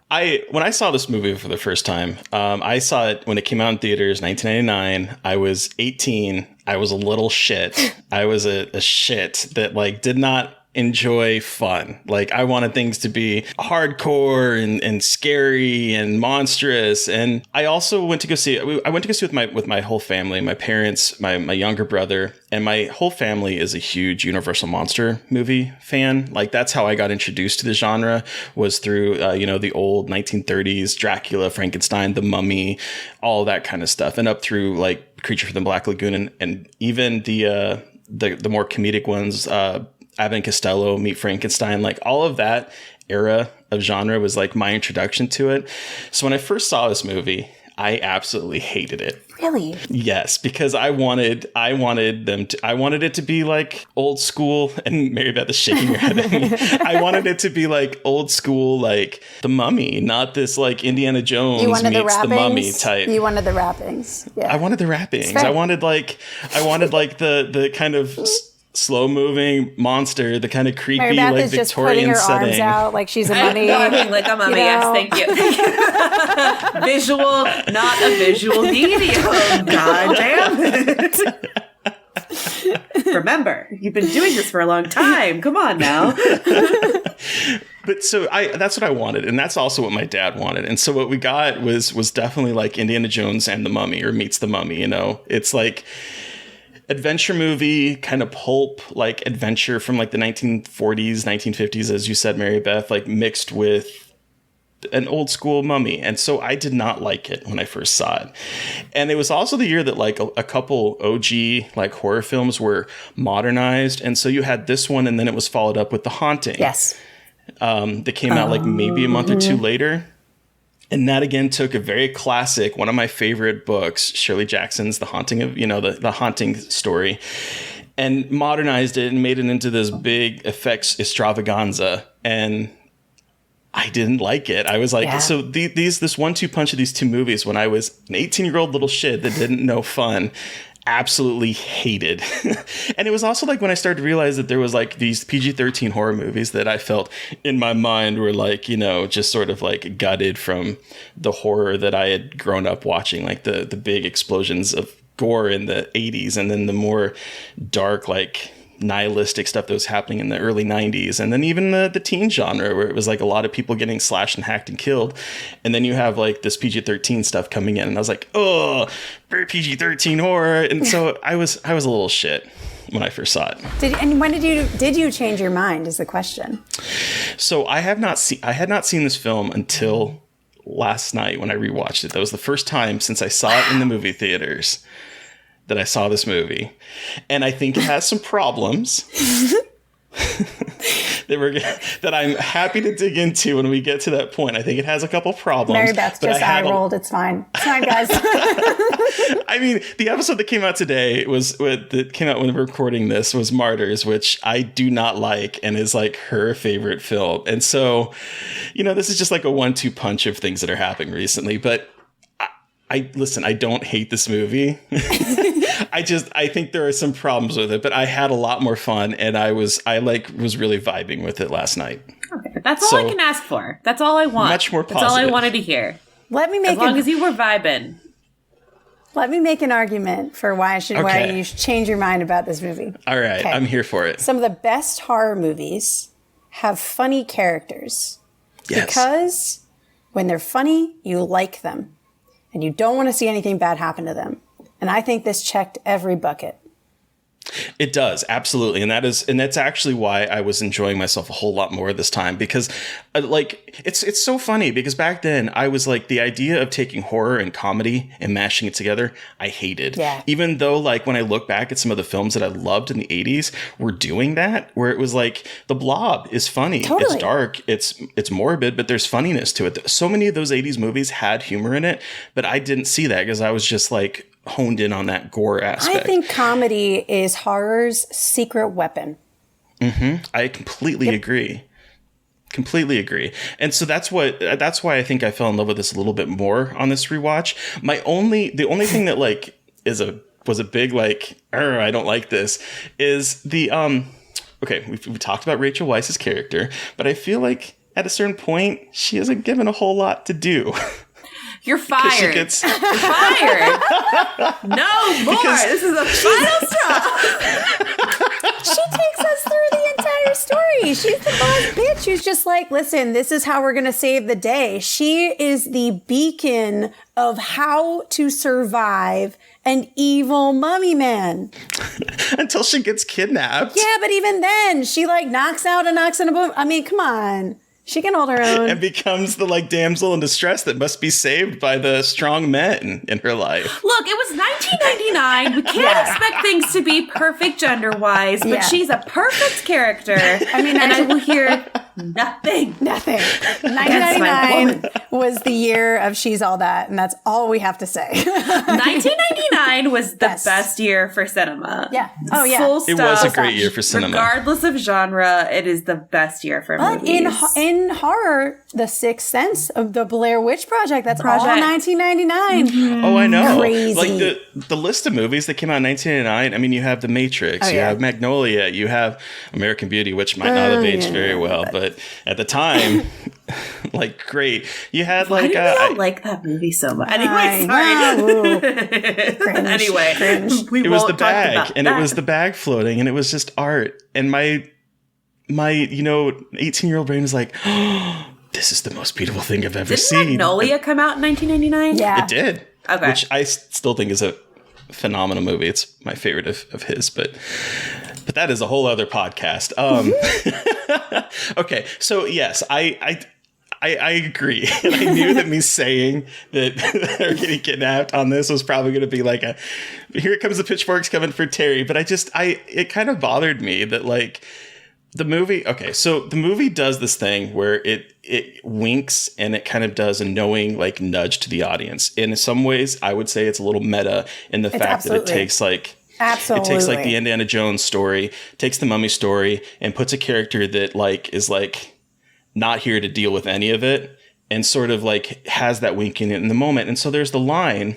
When I saw this movie for the first time, I saw it when it came out in theaters, 1999. I was 18. I was a little shit. I was a shit that like did not enjoy fun. Like I wanted things to be hardcore and scary and monstrous. And I also went to go see it. I went to go see it with my whole family, my parents, my younger brother, and my whole family is a huge Universal Monster movie fan. Like that's how I got introduced to the genre, was through, the old 1930s Dracula, Frankenstein, The Mummy, all that kind of stuff. And up through like Creature from the Black Lagoon and even the more comedic ones, Abbott and Costello, Meet Frankenstein, like all of that era of genre was like my introduction to it. So when I first saw this movie, I absolutely hated it.
Really?
Yes, because I wanted it to be like old school, and Mary Beth is shaking her head at me. I wanted it to be like old school, like The Mummy, not this like Indiana Jones meets the Mummy type.
You wanted the wrappings. Yeah.
I wanted the wrappings. I wanted like the kind of slow moving monster, the kind of creepy
Mary Beth
like
is
Victorian
just putting her
setting.
arms out like she's a mummy.
Nodding like a mummy. Yes, thank you. Visual, not a visual medium. God damn it. Remember, you've been doing this for a long time. Come on now.
But so that's what I wanted, and that's also what my dad wanted. And so what we got was definitely like Indiana Jones and the Mummy, or meets the Mummy, you know. It's like adventure movie, kind of pulp, like adventure from like the 1940s, 1950s, as you said, Mary Beth, like mixed with an old school Mummy. And so I did not like it when I first saw it. And it was also the year that like a couple OG like horror films were modernized. And so you had this one, and then it was followed up with The Haunting.
Yes.
That came out like maybe a month or two later. And that again took a very classic, one of my favorite books, Shirley Jackson's The Haunting of, the Haunting story, and modernized it and made it into this big effects extravaganza. And I didn't like it. I was like, so this 1-2 punch of these two movies when I was an 18-year-old little shit that didn't know fun, absolutely hated. And it was also like when I started to realize that there was like these PG-13 horror movies that I felt in my mind were like, just sort of like gutted from the horror that I had grown up watching, like the big explosions of gore in the 80s, and then the more dark, like nihilistic stuff that was happening in the early 90s, and then even the teen genre where it was like a lot of people getting slashed and hacked and killed, and then you have like this PG-13 stuff coming in, and I was like, oh, very PG-13 horror. And so I was a little shit when I first saw it.
When did you change your mind is the question.
So I had not seen this film until last night when I rewatched it. That was the first time since I saw it in the movie theaters that I saw this movie. And I think it has some problems that I'm happy to dig into when we get to that point. I think it has a couple problems.
Mary Beth just eye rolled. It's fine. It's fine, guys.
I mean, the episode that came out today that came out when we were recording this was Martyrs, which I do not like and is like her favorite film. And so, this is just like a 1-2 punch of things that are happening recently. But listen, I don't hate this movie. I think there are some problems with it, but I had a lot more fun, and I was really vibing with it last night.
Okay, that's all I can ask for. That's all I want.
Much more positive.
That's all I wanted to hear. As long as you were vibing.
Let me make an argument for why you should change your mind about this movie.
All right, okay. I'm here for it.
Some of the best horror movies have funny characters.
Yes.
Because when they're funny, you like them. And you don't want to see anything bad happen to them. And I think this checked every bucket.
It does, absolutely. And that's actually why I was enjoying myself a whole lot more this time, because it's so funny, because back then I was like, the idea of taking horror and comedy and mashing it together, I hated.
Yeah.
Even though, like, when I look back at some of the films that I loved in the 80s were doing that, where it was like, The Blob is funny.
Totally.
It's dark. It's morbid, but there's funniness to it. So many of those 80s movies had humor in it, but I didn't see that because I was just like honed in on that gore aspect.
I think comedy is horror's secret weapon.
I completely agree. Completely agree. And so that's why I think I fell in love with this a little bit more on this rewatch. The only thing that like was a big like, I don't like this, is the okay, we've talked about Rachel Weisz's character, but I feel like at a certain point she isn't given a whole lot to do.
You're fired. You're fired. No more. This is the final straw.
She takes us through the entire story. She's the boss bitch who's just like, listen, this is how we're going to save the day. She is the beacon of how to survive an evil mummy man.
Until she gets kidnapped.
Yeah, but even then, she like knocks out a boom. I mean, come on. She can hold her own.
And becomes the like damsel in distress that must be saved by the strong men in her life.
Look, it was 1999. We can't expect things to be perfect gender-wise, but she's a perfect character. I mean, and I will hear nothing.
1999 was the year of She's All That, and that's all we have to say.
1999 was the best year for cinema.
Yeah. Oh, yeah.
Full stop.
It was a great year for cinema.
Regardless of genre, it is the best year for movies.
In horror, The Sixth Sense of the Blair Witch Project, that's all 1999.
Mm-hmm.
Oh, I know.
Crazy.
Like the list of movies that came out in 1999, I mean, you have The Matrix, you have Magnolia, you have American Beauty, which might not have aged very well, but at the time, like, great. You had like...
Why did we all like that movie so much? Anyway, sorry. Anyway,
it was the bag, and it was the bag floating, and it was just art. And my 18-year-old brain is like, oh, this is the most beautiful thing I've ever seen.
Did Magnolia come out in 1999?
Yeah.
It did.
Okay.
Which I still think is a phenomenal movie. It's my favorite of his, but that is a whole other podcast. Okay. So yes, I agree. And I knew that me saying that they're getting kidnapped on this was probably going to be like here comes the pitchforks coming for Terry. But it kind of bothered me that like, the movie, okay, so the movie does this thing where it winks and it kind of does a knowing like nudge to the audience. In some ways, I would say it's a little meta in the fact that it takes like the Indiana Jones story, takes the Mummy story, and puts a character that like is like not here to deal with any of it, and sort of like has that winking in the moment. And so there's the line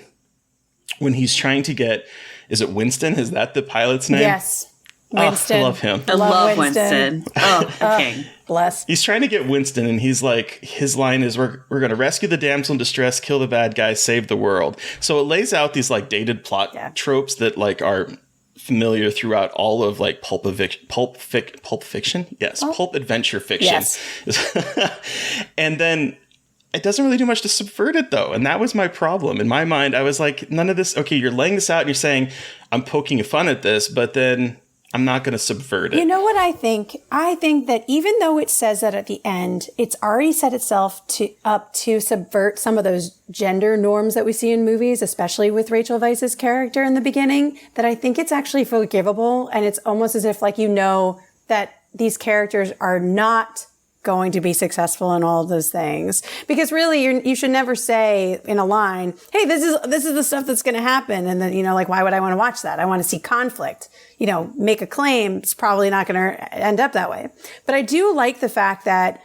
when he's trying to get, is it Winston? Is that the pilot's name?
Yes. Winston.
I love him.
I love Winston. Oh, king.
Bless.
He's trying to get Winston, and he's like, his line is, we're going to rescue the damsel in distress, kill the bad guy, save the world. So it lays out these like dated plot tropes that like are familiar throughout all of like pulp fiction. Yes. Pulp adventure fiction. Yes. And then it doesn't really do much to subvert it, though. And that was my problem. In my mind, I was like, none of this. Okay, you're laying this out and you're saying, I'm poking fun at this, but then I'm not going to subvert it.
You know what I think? I think that even though it says that at the end, it's already set itself up to subvert some of those gender norms that we see in movies, especially with Rachel Weisz's character in the beginning, that I think it's actually forgivable. And it's almost as if like, that these characters are not going to be successful in all of those things, because really you should never say in a line, hey, this is the stuff that's going to happen. And then, like, why would I want to watch that? I want to see conflict, make a claim. It's probably not going to end up that way. But I do like the fact that,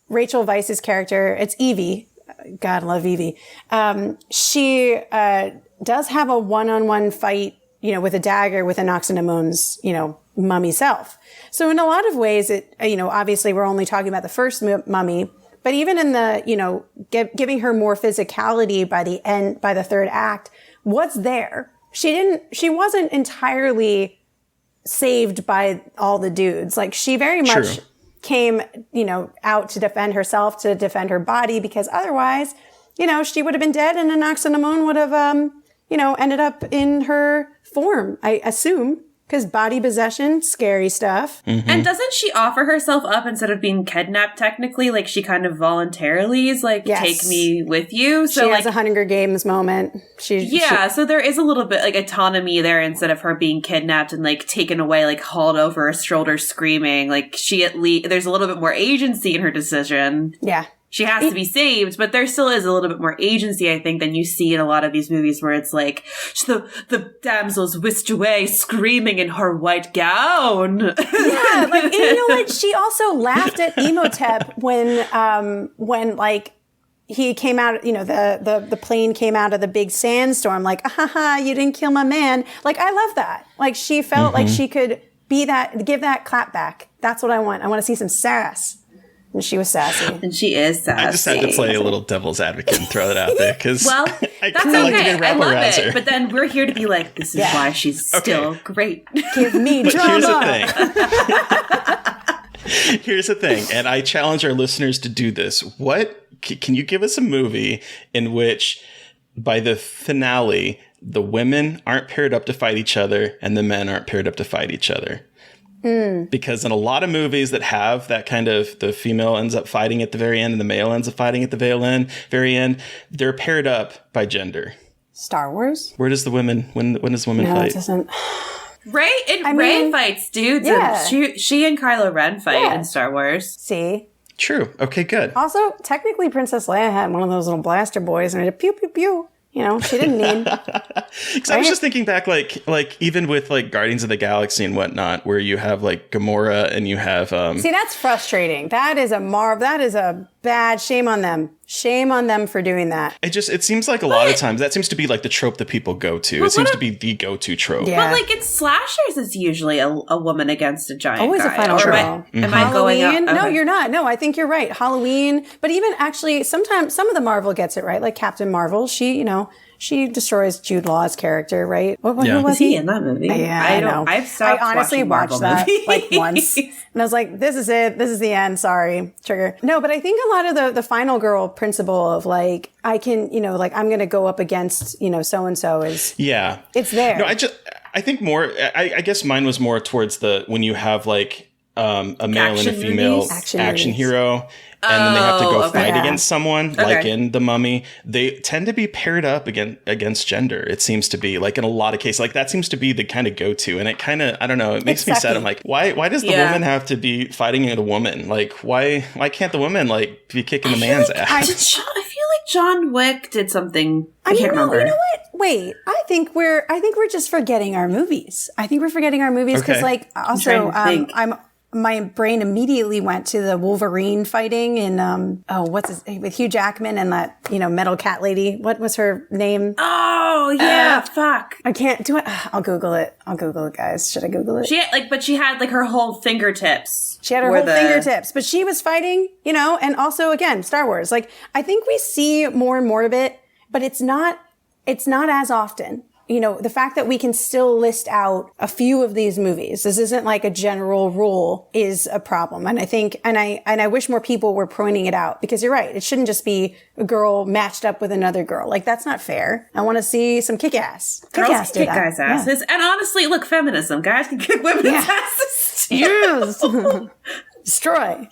Rachel Weisz's character, it's Evie. God, love Evie. She, does have a one-on-one fight, with a dagger with Enoxinamon's, mummy self. So in a lot of ways, it, obviously we're only talking about the first mummy, but even in the, giving her more physicality by the third act, what's there? She wasn't entirely saved by all the dudes. Like she very much came, out to defend herself, to defend her body, because otherwise, she would have been dead and Enoxinamon would have, ended up in her form, I assume. Because body possession, scary stuff.
Mm-hmm.
And doesn't she offer herself up instead of being kidnapped, technically? Like, she kind of voluntarily is like, take me with you. So,
she has a Hunger Games moment.
So there is a little bit, like, autonomy there instead of her being kidnapped and, like, taken away, like, hauled over a shoulder screaming. Like, she at least, there's a little bit more agency in her decision.
Yeah.
She has to be saved, but there still is a little bit more agency, I think, than you see in a lot of these movies where it's like, the damsel's whisked away screaming in her white gown.
Yeah, like, and you know what? She also laughed at Imhotep when like, he came out, the plane came out of the big sandstorm, like, you didn't kill my man. Like, I love that. Like, she felt like she could be that, give that clap back. That's what I want. I want to see some sass. And she was sassy.
And she is sassy.
I just had to play a little devil's advocate and throw it out there because
that's okay. I love it. But then we're here to be like, this is why she's still great.
Give me drama.
Here's the thing, and I challenge our listeners to do this. Can you give us a movie in which, by the finale, the women aren't paired up to fight each other and the men aren't paired up to fight each other? Because in a lot of movies that have that kind of, the female ends up fighting at the very end and the male ends up fighting at the very end, they're paired up by gender.
Star Wars?
Where does the women, when does the women fight?
It doesn't.
Rey fights dudes.
Yeah.
And she and Kylo Ren fight in Star Wars.
See?
True. Okay, good.
Also, technically, Princess Leia had one of those little blaster boys and it pew pew pew. She didn't need.
Because I was just thinking back, like even with like Guardians of the Galaxy and whatnot, where you have like Gamora and you have.
See, that's frustrating. That is That is a bad. Shame on them. Shame on them for doing that.
It seems like a lot of times that seems to be like the trope that people go to. It seems to be the go-to trope.
Yeah.
But like in slashers, it's usually a woman against a giant
Always
guy.
a final girl.
Am I going out?
No, you're not. No, I think you're right. Halloween, but even actually, sometimes some of the Marvel gets it right. Like Captain Marvel, she destroys Jude Law's character, right? Who was
he in that movie?
Yeah, I know. I honestly watched that like once, and I was like, "This is it. This is the end." Sorry, trigger. No, but I think a lot of the final girl principle of like, I can, like I'm going to go up against, so and so is it's there.
No, I think more. I guess mine was more towards when you have like a male and a female action hero. And then they have to go fight against someone, like in The Mummy. They tend to be paired up against gender, it seems to be. Like in a lot of cases, like that seems to be the kind of go-to. And it kind of, I don't know, it makes me sad. I'm like, why does the woman have to be fighting a woman? Like, why can't the woman, like, be kicking the man's ass?
I feel like John Wick did something. I can't remember.
You know what? Wait, I think we're just forgetting our movies. I think we're forgetting our movies because, like, also, my brain immediately went to the Wolverine fighting in with Hugh Jackman and that metal cat lady. What was her name?
Oh yeah, fuck.
I can't do it. I'll Google it. Guys. Should I Google it?
She had like her whole fingertips.
She had her whole fingertips, but she was fighting. And also again, Star Wars. Like I think we see more and more of it, but it's not as often. The fact that we can still list out a few of these movies, this isn't like a general rule, is a problem. And I think, and I wish more people were pointing it out because you're right. It shouldn't just be a girl matched up with another girl. Like that's not fair. I want to see some kick-ass.
Girls kick guys' asses. Yeah. And honestly, look, feminism. Guys can kick women's asses too.
Yes. Destroy.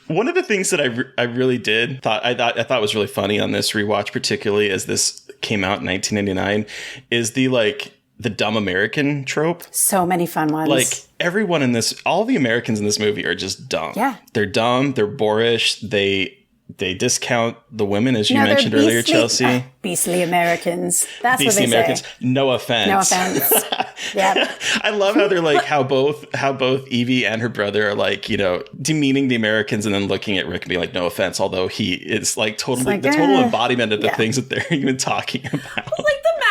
One of the things that I really thought was really funny on this rewatch, particularly as this came out in 1999, is the dumb American trope.
So many fun ones.
Like everyone in this, all the Americans in this movie are just dumb.
Yeah,
they're dumb. They're boorish. They discount the women, as you mentioned earlier, Chelsea.
Beastly Americans. That's
beastly
what they
Americans.
say.
No offense.
No offense. Yeah.
I love how they're like how both Evie and her brother are like, demeaning the Americans and then looking at Rick and being like, no offense, although he is like totally the total embodiment of the things that they're even talking about.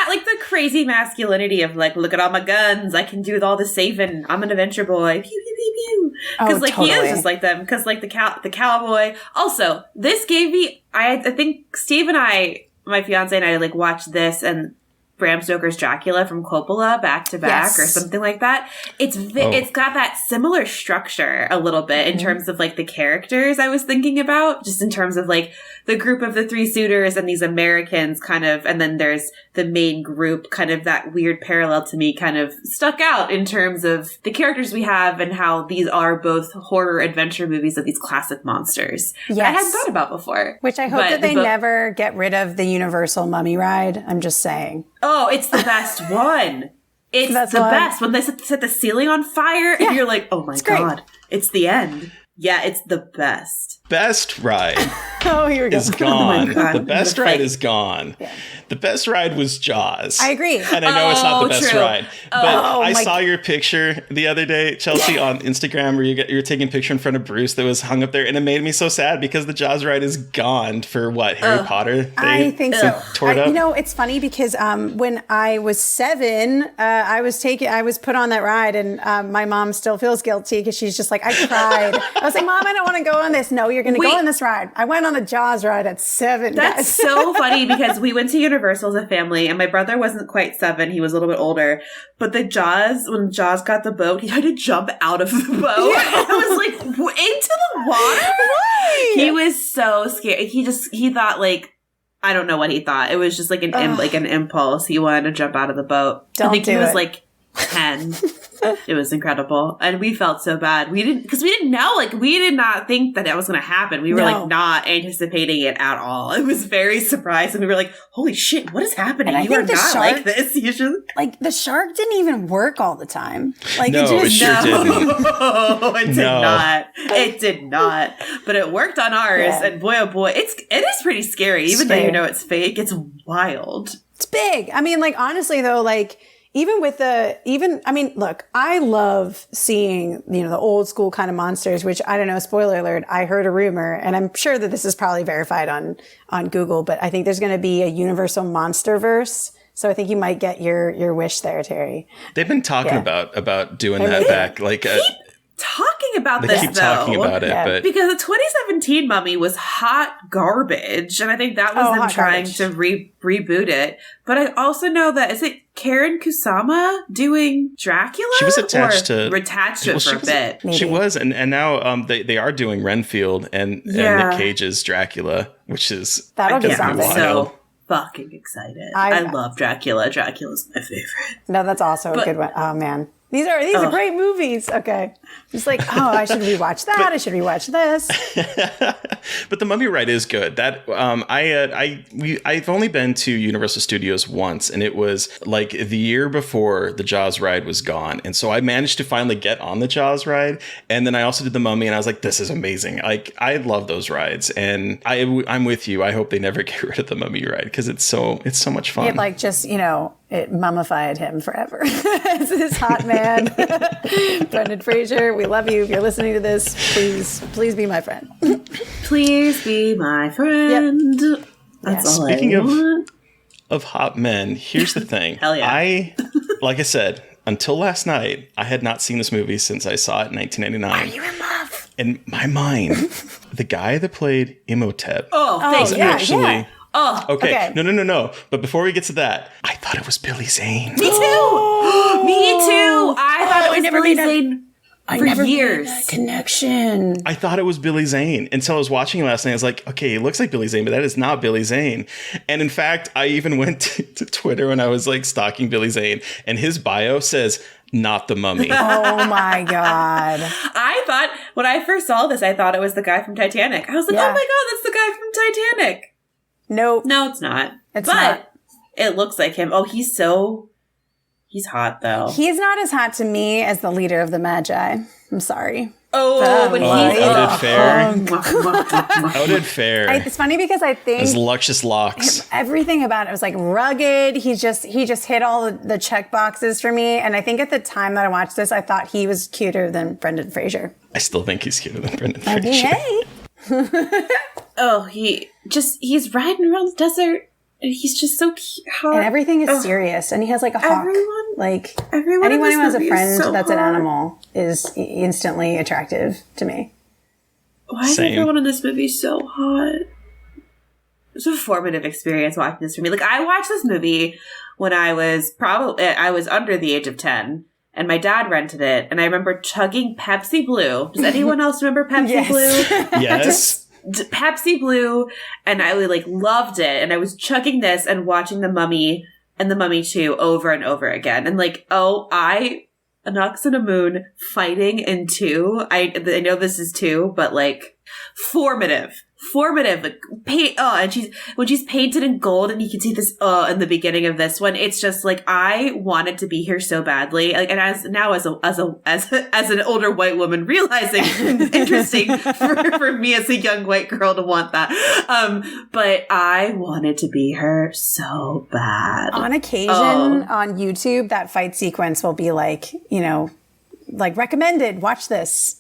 Like the crazy masculinity of like, look at all my guns, I can do all the saving, I'm an adventure boy, pew pew pew pew. Because he is just like them. Because like the cowboy. Also, this gave me, I think Steve and I, my fiance and I, like watched this, and Bram Stoker's Dracula from Coppola back to back or something like that. It's got that similar structure a little bit in terms of like the characters I was thinking about, just in terms of like the group of the three suitors and these Americans kind of, and then there's the main group, kind of that weird parallel to me kind of stuck out in terms of the characters we have and how these are both horror adventure movies of these classic monsters that I hadn't thought about before.
Which I hope that they never get rid of the Universal Mummy ride. I'm just saying.
Oh, it's the best one. It's the best. When they set the ceiling on fire and you're like, oh my God, it's the end. Yeah, it's the best.
Best ride
here we go.
is gone.
Oh
the best ride is gone. Yeah. The best ride was Jaws.
I agree.
And I know it's not the best ride. But I saw
God.
your picture the other day, Chelsea, on Instagram, where you were taking a picture in front of Bruce that was hung up there. And it made me so sad because the Jaws ride is gone for what? Harry Potter?
I think so.
Tore it up?
You know, it's funny because when I was 7, I was put on that ride, and my mom still feels guilty because she's just like, I cried. I was like, Mom, I don't want to go on this. No, you're going to go on this ride. I went on the Jaws ride at 7.
That's so funny because we went to Universal as a family, and my brother wasn't quite 7. He was a little bit older. But when Jaws got the boat, he had to jump out of the boat. Yeah. I was like, into the water?
Right.
He was so scared. He thought like, I don't know what he thought. It was just like an impulse. He wanted to jump out of the boat. I think he was like 10. It was incredible. And we felt so bad. We didn't know, like, we did not think that was going to happen. We were like not anticipating it at all. It was very surprised. And we were like, holy shit, what is happening? You are not like this usually.
Like, the shark didn't even work all the time. Like,
no, it sure didn't.
No, it did not. It did not. But it worked on ours. Yeah. And boy, oh boy, it is pretty scary. Even though you know it's fake, it's wild.
It's big. I mean, like, honestly, though, like, look, I love seeing, the old school kind of monsters, which I don't know, spoiler alert, I heard a rumor, and I'm sure that this is probably verified on Google, but I think there's going to be a Universal Monsterverse. So I think you might get your wish there, Terry.
They've been talking about doing that back. Like,
talking about
they
this,
keep talking about it, but
because the 2017 Mummy was hot garbage, and I think that was them trying to reboot it. But I also know that is it Karen Kusama doing Dracula?
She was attached to
it for a bit.
Maybe. She was, and now they are doing Renfield and Nick Cage's Dracula, which is
that'll be
something. So fucking excited! I love Dracula. Dracula's my favorite.
No, that's also a good one. Oh man. These are great movies. Okay. It's like, I should rewatch that. I should rewatch this.
But the Mummy ride is good. That I've only been to Universal Studios once, and it was like the year before the Jaws ride was gone. And so I managed to finally get on the Jaws ride, and then I also did the Mummy, and I was like, this is amazing. Like, I love those rides, and I'm with you. I hope they never get rid of the Mummy ride because it's so much fun.
It like just it mummified him forever. This hot man, Brendan Fraser. We love you. If you're listening to this, please be my friend.
Please be my friend. Yep. That's all
Speaking
I want.
of hot men, here's the thing.
Hell yeah.
Like I said, until last night, I had not seen this movie since I saw it in 1999.
Are you in love?
In my mind, the guy that played Imhotep
was
actually...
Yeah. Oh,
okay. No. But before we get to that, I thought it was Billy Zane.
Me too. Me too. I thought it was Billy Zane for years.
Made that connection.
I thought it was Billy Zane until I was watching it last night. I was like, okay, it looks like Billy Zane, but that is not Billy Zane. And in fact, I even went to Twitter when I was like stalking Billy Zane, and his bio says, "Not the Mummy."
Oh my God.
I thought when I first saw this, I thought it was the guy from Titanic. I was like, oh my God, that's the guy from Titanic.
Nope.
No, it's not.
But not.
It looks like him. Oh, he's hot though.
He's not as hot to me as the leader of the Magi. I'm sorry.
But he's
Outed fair.
It's funny because I think
his luscious locks.
Everything about it was like rugged. He just hit all the check boxes for me. And I think at the time that I watched this, I thought he was cuter than Brendan Fraser.
I still think he's cuter than Brendan Fraser.
Hey.
He's riding around the desert, and he's just so hot.
And everything is serious, and he has like a hawk. Anyone who has a friend that's an animal is instantly attractive to me.
Why is everyone in this movie so hot? was a formative experience watching this for me. Like, I watched this movie when I was under the age of 10. And my dad rented it, and I remember chugging Pepsi Blue. Does anyone else remember Pepsi Blue?
Yes.
Pepsi Blue, and I like loved it. And I was chugging this and watching The Mummy and The Mummy 2 over and over again. And like, Inox and a Moon fighting in 2. I know this is 2, but like formative. Like, and when she's painted in gold, and you can see this in the beginning of this one. It's just like, I wanted to be here so badly. Like, and as an older white woman, realizing it's interesting for me as a young white girl to want that. But I wanted to be her so bad.
On occasion on YouTube, that fight sequence will be like, you know, like recommended, watch this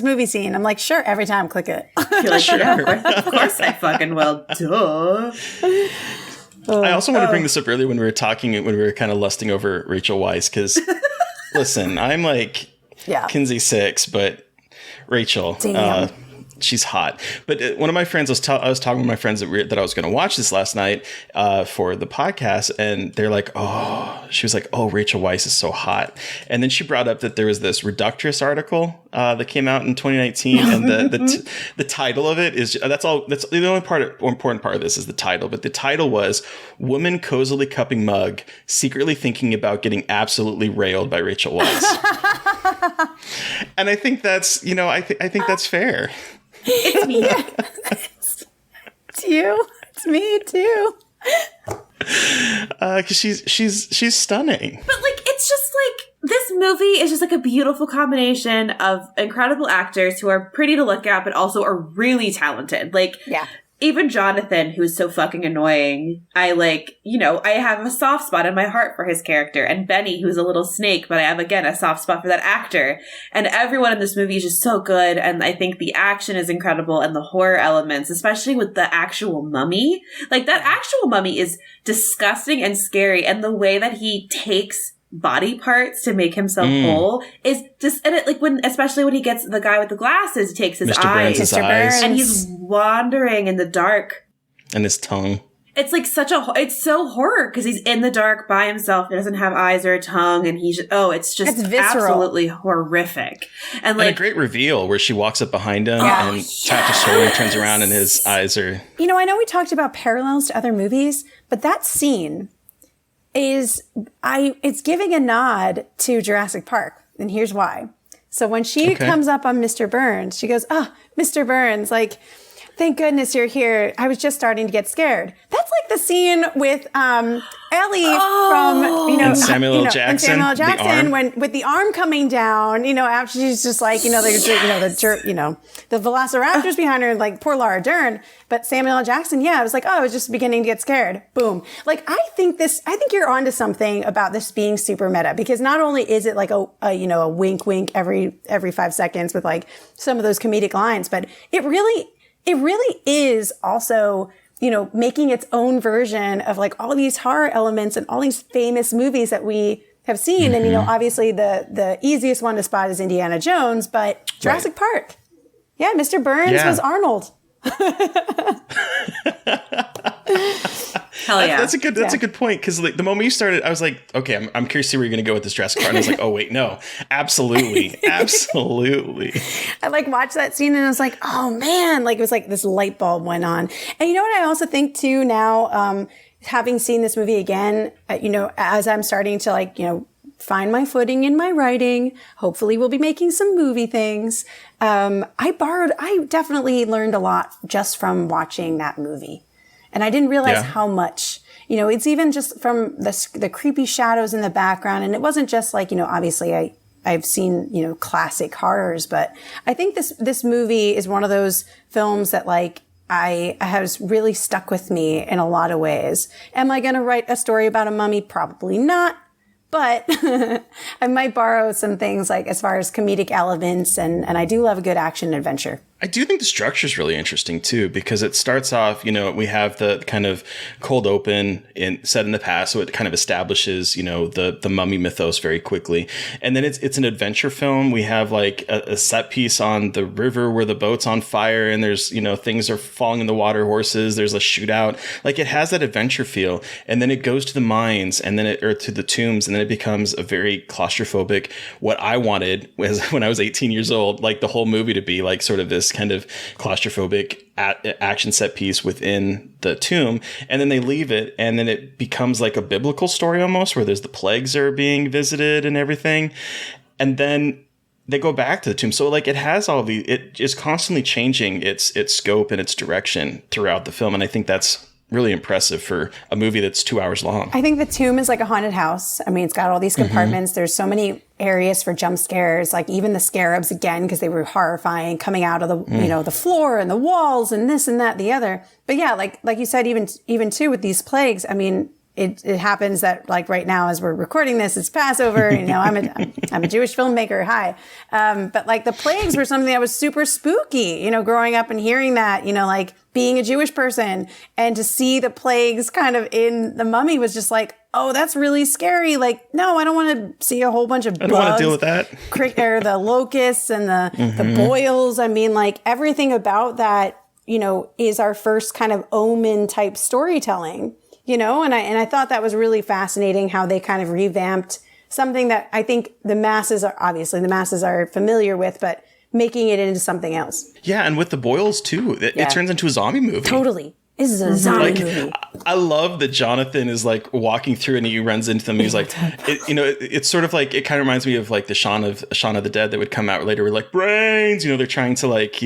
movie scene. I'm like, sure, every time, click it.
You're like, sure. Yeah, of course I fucking will. Duh.
I also want to bring this up earlier when we were kind of lusting over Rachel Weisz, because listen, I'm like Kinsey 6, but Rachel, she's hot. But one of my friends, I was talking with my friends that I was going to watch this last night for the podcast, and they're like, she was like, Rachel Weisz is so hot. And then she brought up that there was this Reductress article that came out in 2019, and the title of it is, that's the only important part of this is the title, but the title was "Woman Cozily Cupping Mug, Secretly Thinking About Getting Absolutely Railed by Rachel Weisz." And I think that's, I think that's fair.
It's me.
It's you. It's me too.
Because she's stunning.
But like, it's just like, this movie is just like a beautiful combination of incredible actors who are pretty to look at, but also are really talented. Like, even Jonathan, who's so fucking annoying, I have a soft spot in my heart for his character. And Benny, who's a little snake, but I have, again, a soft spot for that actor. And everyone in this movie is just so good. And I think the action is incredible, and the horror elements, especially with the actual mummy. Like, that actual mummy is disgusting and scary. And the way that he takes body parts to make himself whole is just, and especially when he gets the guy with the glasses, he takes his eyes,
Mr. Burns'
and he's wandering in the dark,
and his tongue.
It's like it's so horror, because he's in the dark by himself. He doesn't have eyes or a tongue, and it's just absolutely horrific. And
a great reveal where she walks up behind him and taps his shoulder and turns around, and his eyes are.
I know we talked about parallels to other movies, but that scene it's giving a nod to Jurassic Park. And here's why. So when she comes up on Mr. Burns, she goes, Mr. Burns, like, thank goodness you're here. I was just starting to get scared. That's like the scene with Ellie from,
and Samuel L. Jackson.
And Samuel L. Jackson with the arm coming down, after she's just like, the velociraptors behind her, like poor Laura Dern. But Samuel L. Jackson, it was like, I was just beginning to get scared. Boom. Like, I think you're onto something about this being super meta, because not only is it like a wink wink every 5 seconds with like some of those comedic lines, but it really is also, making its own version of like all these horror elements and all these famous movies that we have seen. And, obviously the easiest one to spot is Indiana Jones, but Jurassic Park. Yeah. Mr. Burns was Arnold.
Hell yeah.
That's a good point, because like the moment you started, I was like, okay, I'm curious to see where you're going to go with this Jurassic Park. And I was like, oh wait, no, absolutely.
I like watched that scene and I was like, oh man, like it was like this light bulb went on. And you know what I also think too now, having seen this movie again, as I'm starting to find my footing in my writing, hopefully we'll be making some movie things. I definitely learned a lot just from watching that movie. And I didn't realize how much, it's even just from the creepy shadows in the background. And it wasn't just like, obviously I've seen, classic horrors, but I think this movie is one of those films that like I has really stuck with me in a lot of ways. Am I going to write a story about a mummy? Probably not. But I might borrow some things like as far as comedic elements, and I do love a good action adventure.
I do think the structure is really interesting too, because it starts off, we have the kind of cold open set in the past. So it kind of establishes, the mummy mythos very quickly. And then it's an adventure film. We have like a set piece on the river where the boat's on fire and there's, things are falling in the water, horses, there's a shootout. Like it has that adventure feel. And then it goes to the mines and then or to the tombs. And then it becomes a very claustrophobic, what I wanted was when I was 18 years old, like the whole movie to be like sort of this kind of claustrophobic action set piece within the tomb. And then they leave it and then it becomes like a biblical story almost, where there's the plagues are being visited and everything. And then they go back to the tomb. So like it has all it is constantly changing its scope and its direction throughout the film. And I think that's really impressive for a movie that's 2 hours long.
I think the tomb is like a haunted house. I mean, it's got all these compartments. There's so many areas for jump scares, like even the scarabs again, because they were horrifying, coming out of the, the floor and the walls and this and that, the other. But yeah, like you said, even too with these plagues, I mean, it happens that like right now as we're recording this, it's Passover. I'm a Jewish filmmaker. Hi. But like the plagues were something that was super spooky, growing up and hearing that, like being a Jewish person, and to see the plagues kind of in The Mummy was just like, oh, that's really scary. Like, no, I don't want to see a whole bunch of bugs.
I don't want to deal with that.
Or the locusts and the boils. I mean, like everything about that, is our first kind of omen type storytelling. And I thought that was really fascinating how they kind of revamped something that I think the masses are familiar with, but making it into something else.
Yeah, and with the boils too, it turns into a zombie movie.
Totally. This is a zombie movie.
I love that Jonathan is like walking through and he runs into them. And he's like, it's sort of like, it kind of reminds me of like the Shaun of the Dead that would come out later. We're like, brains, they're trying to like,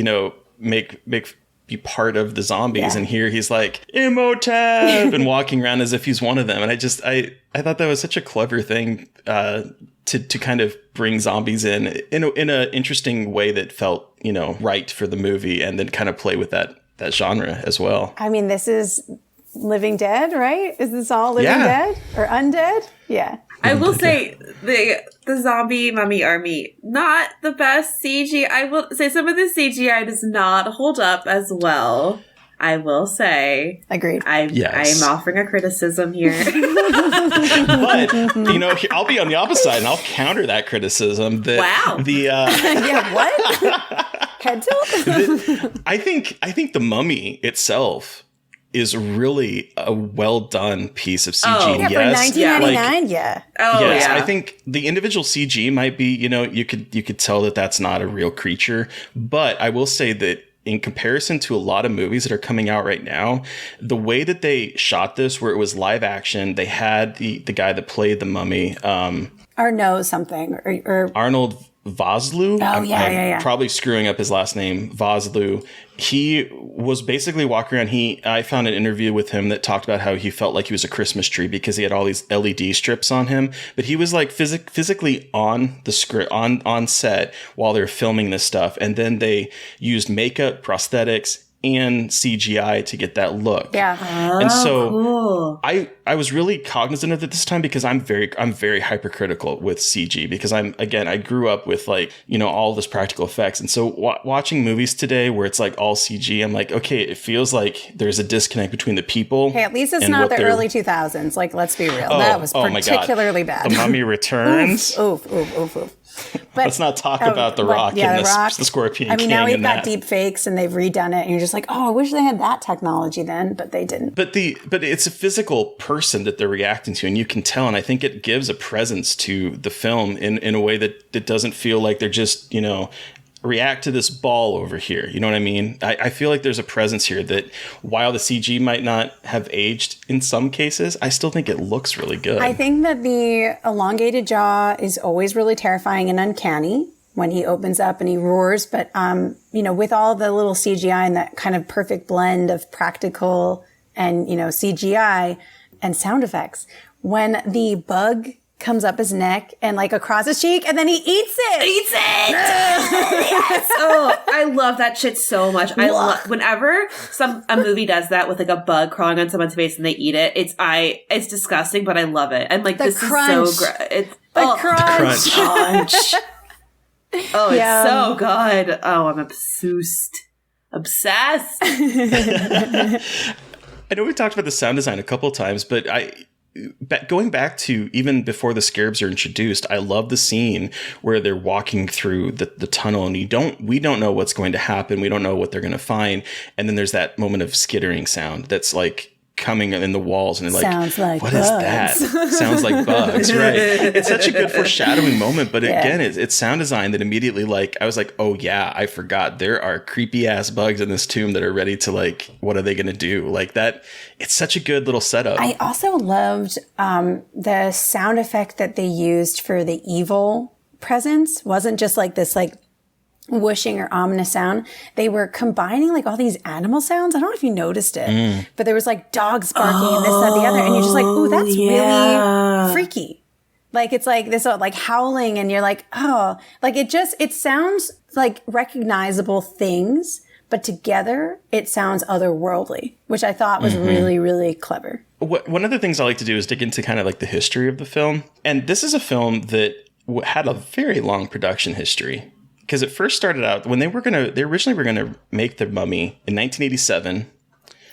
make be part of the zombies. And here he's like, Imhotep, and walking around as if he's one of them. And I thought that was such a clever thing to kind of bring zombies in a interesting way that felt, right for the movie, and then kind of play with that genre as well.
I mean, this is Living Dead, right? Is this all Living Dead or Undead? Yeah.
I will say the zombie mummy army, not the best CGI. I will say some of the CGI does not hold up as well. I will say.
Agreed.
I'm offering a criticism here.
But, I'll be on the opposite side and I'll counter that criticism.
Wow.
Yeah, what? Head tilt?
I think the mummy itself is really a well done piece of CG.
Oh, yeah,
yes,
for 1999, yeah.
Oh,
yes,
yeah.
I think the individual CG might be, you could tell that that's not a real creature. But I will say that in comparison to a lot of movies that are coming out right now, the way that they shot this, where it was live action, they had the guy that played the mummy.
Arnaud something. Or
Arnold Vosloo.
Oh, yeah.
I'm probably screwing up his last name, Vosloo. He was basically walking around. I found an interview with him that talked about how he felt like he was a Christmas tree because he had all these LED strips on him. But he was like physically on the script, on set while they're filming this stuff. And then they used makeup, prosthetics, and CGI to get that look.
Yeah.
And so
cool.
I was really cognizant of it this time because I'm very hypercritical with CG because I grew up with like, all this practical effects. And so watching movies today where it's like all CG, I'm like, okay, it feels like there's a disconnect between the people.
Hey, at least it's not the early 2000s. Like, let's be real. That was particularly bad.
The Mummy Returns.
Oof. But,
let's not talk about The Rock and the Scorpion King.
I mean, now we've got deep fakes and they've redone it, and you're just like, oh, I wish they had that technology then, but they didn't.
But it's a physical person that they're reacting to, and you can tell, and I think it gives a presence to the film in a way that it doesn't feel like they're just, react to this ball over here. You know what I mean? I feel like there's a presence here that while the CG might not have aged in some cases, I still think it looks really good.
I think that the elongated jaw is always really terrifying and uncanny when he opens up and he roars. But, with all the little CGI and that kind of perfect blend of practical and, CGI and sound effects, when the bug comes up his neck and like across his cheek and then he eats it.
Yes. Oh, I love that shit so much. I love whenever a movie does that with like a bug crawling on someone's face and they eat it. It's disgusting, but I love it. And like
the
this
crunch.
is so great.
The crunch.
Oh, it's
Yeah.
so good. Oh, I'm obsessed. Obsessed.
I know we talked about the sound design a couple of times, but going back to even before the scarabs are introduced, I love the scene where they're walking through the tunnel and we don't know what's going to happen. We don't know what they're going to find. And then there's that moment of skittering sound that's like coming in the walls and like,
sounds like
what
bugs.
is that? Sounds like bugs, right? It's such a good foreshadowing moment, but again, it's sound design that immediately like, I was like, oh yeah, I forgot there are creepy ass bugs in this tomb that are ready to like, what are they going to do? Like that, it's such a good little setup.
I also loved the sound effect that they used for the evil presence. Wasn't just like this like whooshing or ominous sound. They were combining like all these animal sounds. I don't know if you noticed it, but there was like dogs barking and this, that, the other. And you're just like, oh, that's really freaky. Like, it's like this like howling and you're like, oh, like it sounds like recognizable things, but together it sounds otherworldly, which I thought was really, really clever.
One of the things I like to do is dig into kind of like the history of the film. And this is a film that had a very long production history. Because it first started out when they originally were gonna make The Mummy in 1987.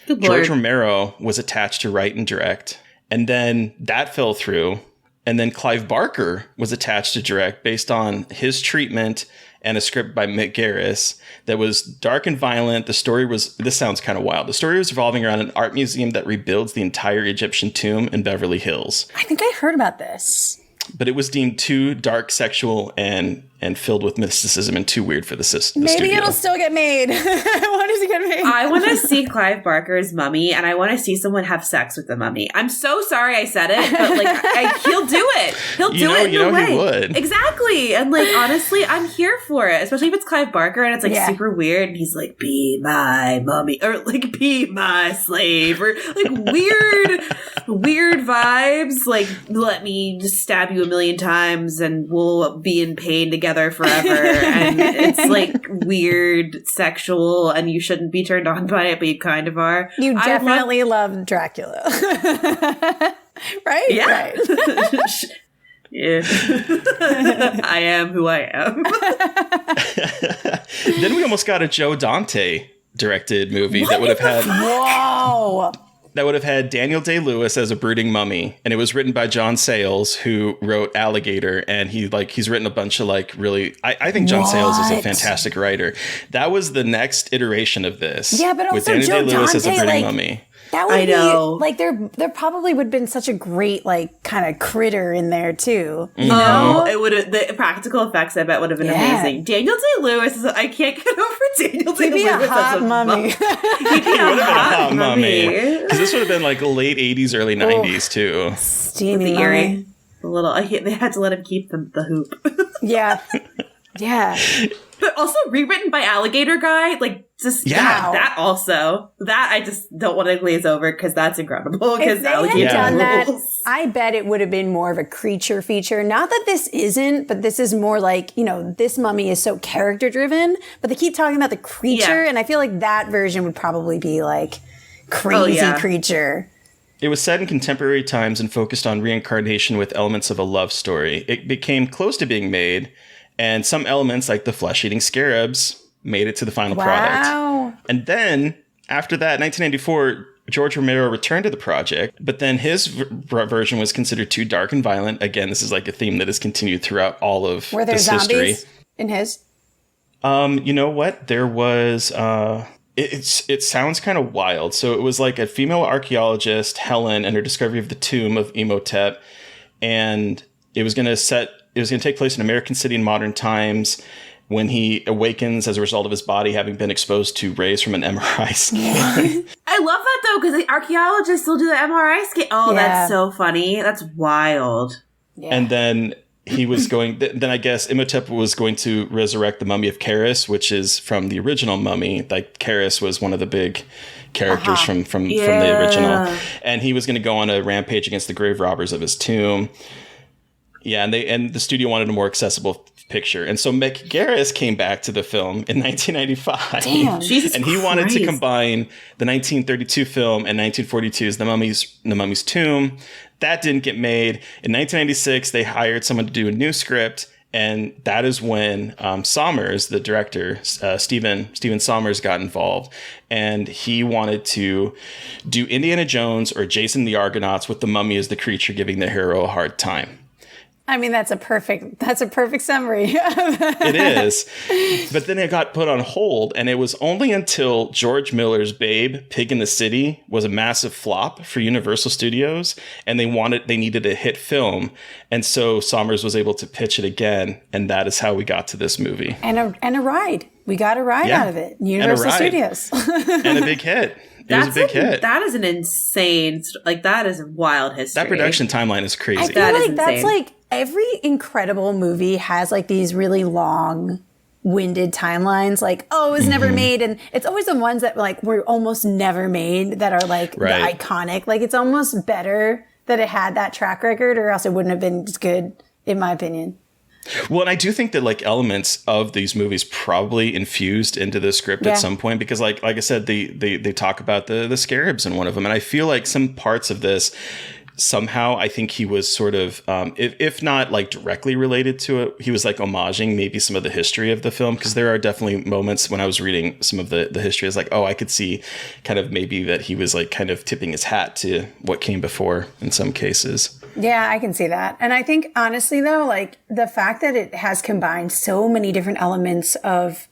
Good
George
Lord.
Romero was attached to write and direct, and then that fell through. And then Clive Barker was attached to direct based on his treatment and a script by Mick Garris that was dark and violent. The story was, this sounds kind of wild. The story was revolving around an art museum that rebuilds the entire Egyptian tomb in Beverly Hills.
I think I heard about this.
But it was deemed too dark, sexual, and filled with mysticism and too weird for the studio.
Maybe it'll still get made. When does it get made?
I want to see Clive Barker's Mummy, and I want to see someone have sex with the mummy. I'm so sorry I said it, but like, he'll do it. He'll do it in a way.
He would.
Exactly. And like, honestly, I'm here for it, especially if it's Clive Barker and it's like super weird. And he's like, be my mummy, or like, be my slave, or like weird vibes. Like, let me just stab you a million times and we'll be in pain together forever. And it's like weird, sexual, and you shouldn't be turned on by it, but you kind of are.
You definitely love Dracula. Right?
Yeah.
Right.
Yeah. I am who I am.
Then we almost got a Joe Dante directed movie that would have had
Whoa.
that would have had Daniel Day-Lewis as a brooding mummy, and it was written by John Sayles, who wrote Alligator, and he's written a bunch of like really. I think John Sayles is a fantastic writer. That was the next iteration of this.
Yeah, but also
with Daniel
Joe
Day-Lewis as a
Dante,
brooding
like,
mummy.
That would
I know.
be like there probably would have been such a great like kind of critter in there too. You
Oh,
know?
it would have, the practical effects I bet would have been amazing. Daniel Day-Lewis is, I can't get over Daniel
He'd be
Day-Lewis
a hot
as a
mummy.
He'd be a
Would have been a hot mummy.
mummy.
Because this would have been like late 80s, early 90s too.
Steamy
The
mummy.
earring. The little, they had to let him keep the hoop.
Yeah. Yeah.
But also rewritten by Alligator Guy, like just that also. That I just don't want to glaze over because that's incredible.
If
Because
they
Alligator
had done that,
rules.
I bet it would have been more of a creature feature. Not that this isn't, but this is more like, you know, this mummy is so character driven, but they keep talking about the creature, and I feel like that version would probably be like crazy creature.
It was set in contemporary times and focused on reincarnation with elements of a love story. It became close to being made, and some elements, like the flesh-eating scarabs, made it to the final product. And then, after that, 1994, George Romero returned to the project, but then his version was considered too dark and violent. Again, this is like a theme that has continued throughout all of
Were there
this
zombies
history.
in his?
You know what? There was... It sounds kind of wild. So it was like a female archaeologist, Helen, and her discovery of the tomb of Imhotep, and it was going to take place in American City in modern times when he awakens as a result of his body having been exposed to rays from an MRI scan.
I love that though, because the archaeologists still do the MRI scan. Oh, that's so funny. That's wild.
Yeah.
And then he was going, then I guess Imhotep was going to resurrect the mummy of Keris, which is from the original mummy. Like Keris was one of the big characters from the original. And he was going to go on a rampage against the grave robbers of his tomb. Yeah, and the studio wanted a more accessible picture. And so Mick Garris came back to the film in 1995.
Damn.
Jesus
and he wanted to
Christ.
combine the 1932 film and 1942's The Mummy's Tomb. That didn't get made. In 1996, they hired someone to do a new script, And that is when Sommers, the director, Steven Sommers, got involved. And he wanted to do Indiana Jones or Jason the Argonauts with the mummy as the creature giving the hero a hard time.
I mean, that's a perfect summary.
It is. But then it got put on hold, and it was only until George Miller's Babe, Pig in the City was a massive flop for Universal Studios, and they needed a hit film. And so Sommers was able to pitch it again, and that is how we got to this movie.
And a ride. We got a ride out of it. Universal Studios.
And a big hit. It was a big hit.
That is an insane, that is a wild history.
That production timeline is crazy.
I feel like that's like every incredible movie has like these really long-winded timelines. Like, oh, it was never made. And it's always the ones that like were almost never made that are like the iconic. Like it's almost better that it had that track record or else it wouldn't have been as good, in my opinion.
Well, and I do think that like elements of these movies probably infused into the script at some point, because like I said, they talk about the scarabs in one of them. And I feel like some parts of this somehow, I think he was sort of, if not like directly related to it, he was like homaging maybe some of the history of the film, because there are definitely moments when I was reading some of the history, I was like, oh, I could see kind of maybe that he was like kind of tipping his hat to what came before in some cases.
Yeah, I can see that. And I think honestly though, like the fact that it has combined so many different elements of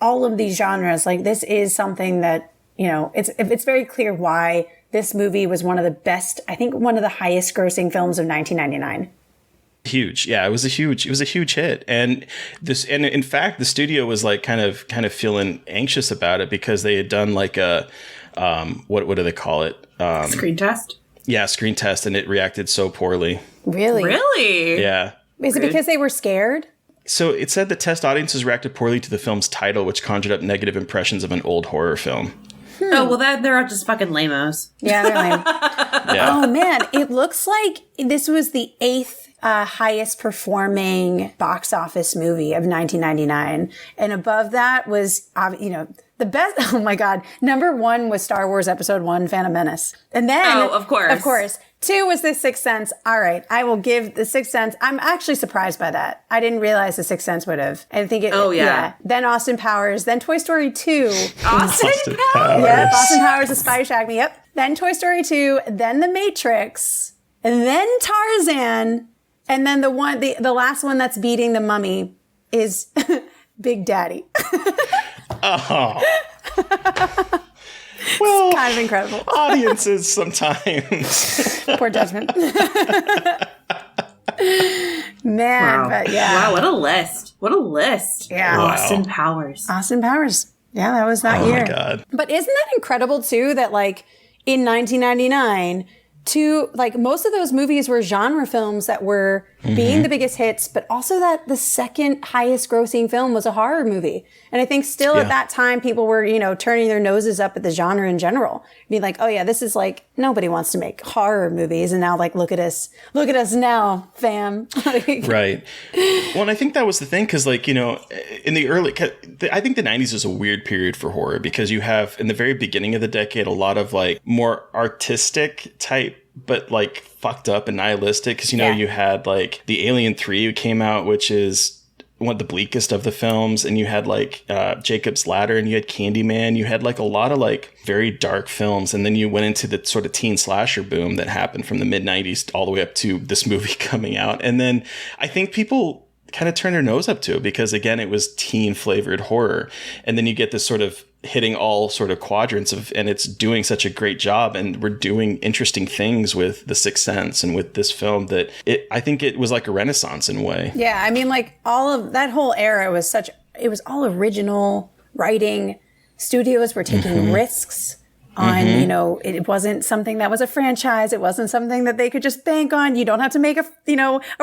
all of these genres, like this is something that, you know, it's very clear why this movie was one of the best, I think one of the highest grossing films of 1999.
Huge. Yeah, it was a huge hit. And in fact, the studio was like kind of feeling anxious about it because they had done like a, what do they call it?
Screen test?
Yeah, screen test, and it reacted so poorly.
Really?
Really?
Yeah.
Is it because they were scared?
So it said that test audiences reacted poorly to the film's title, which conjured up negative impressions of an old horror film.
Oh, well, they're just fucking lame-os.
Yeah, they're lame.
Yeah.
Oh, man. It looks like this was the 8th highest performing box office movie of 1999. And above that was, the best. Oh, my God. Number 1 was Star Wars Episode 1, Phantom Menace. And then,
oh, of course.
Of course. 2 was The Sixth Sense. All right. I will give The Sixth Sense. I'm actually surprised by that. I didn't realize The Sixth Sense would have. I think it.
Oh, yeah.
Then Austin Powers. Then Toy Story 2.
Austin Powers?
Yep. Austin Powers, The Spy Who Shagged Me. Yep. Then Toy Story 2. Then The Matrix. And then Tarzan. And then the last one that's beating The Mummy is Big Daddy.
Oh. Well,
it's kind of incredible.
Audiences sometimes.
Poor judgment. Man,
wow.
But yeah.
Wow, what a list. What a list.
Yeah.
Wow.
Austin Powers.
Austin Powers. Yeah, that was that year.
Oh my God.
But isn't that incredible too that like in 1999, most of those movies were genre films that were being the biggest hits, but also that the second highest grossing film was a horror movie. And I think still at that time, people were, turning their noses up at the genre in general. Being like, oh yeah, this is like, nobody wants to make horror movies. And now like, look at us now, fam.
Right. Well, and I think that was the thing. Cause like, in the early, I think the 90s is a weird period for horror because you have in the very beginning of the decade, a lot of like more artistic type, but like fucked up and nihilistic. Cause you had like the Alien 3 who came out, which is one of the bleakest of the films. And you had like Jacob's Ladder and you had Candyman. You had like a lot of like very dark films. And then you went into the sort of teen slasher boom that happened from the mid 90s all the way up to this movie coming out. And then I think people kind of turned their nose up to it because again, it was teen flavored horror. And then you get this sort of hitting all sort of quadrants and it's doing such a great job. And we're doing interesting things with The Sixth Sense and with this film that I think it was like a renaissance in a way.
Yeah. I mean, like all of that whole era was it was all original writing. Studios were taking risks on, it wasn't something that was a franchise. It wasn't something that they could just bank on. You don't have to make a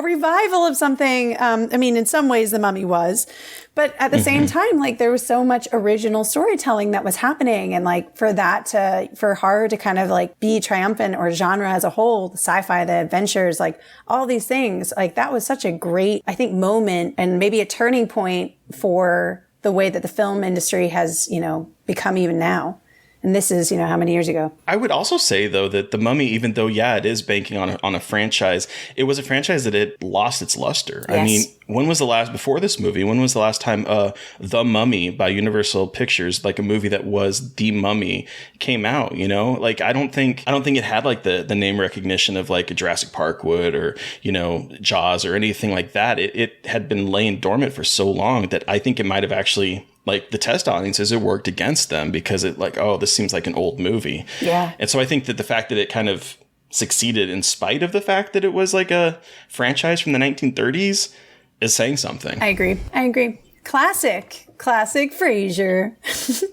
revival of something. I mean, in some ways the Mummy was, but at the same time, like there was so much original storytelling that was happening. And like for horror to kind of like be triumphant or genre as a whole, the sci-fi, the adventures, like all these things, like that was such a great, I think, moment and maybe a turning point for the way that the film industry has, become even now. And this is, how many years ago?
I would also say, though, that The Mummy, even though, it is banking on a franchise, it was a franchise that had lost its luster.
Yes.
I mean, when was before this movie, when was the last time The Mummy by Universal Pictures, like a movie that was The Mummy, came out, Like, I don't think it had, like, the name recognition of, like, a Jurassic Park would or, Jaws or anything like that. It had been laying dormant for so long that I think it might have actually... like the test audiences, it worked against them because it like, oh, this seems like an old movie.
Yeah.
And so I think that the fact that it kind of succeeded in spite of the fact that it was like a franchise from the 1930s is saying something.
I agree. Classic Frasier.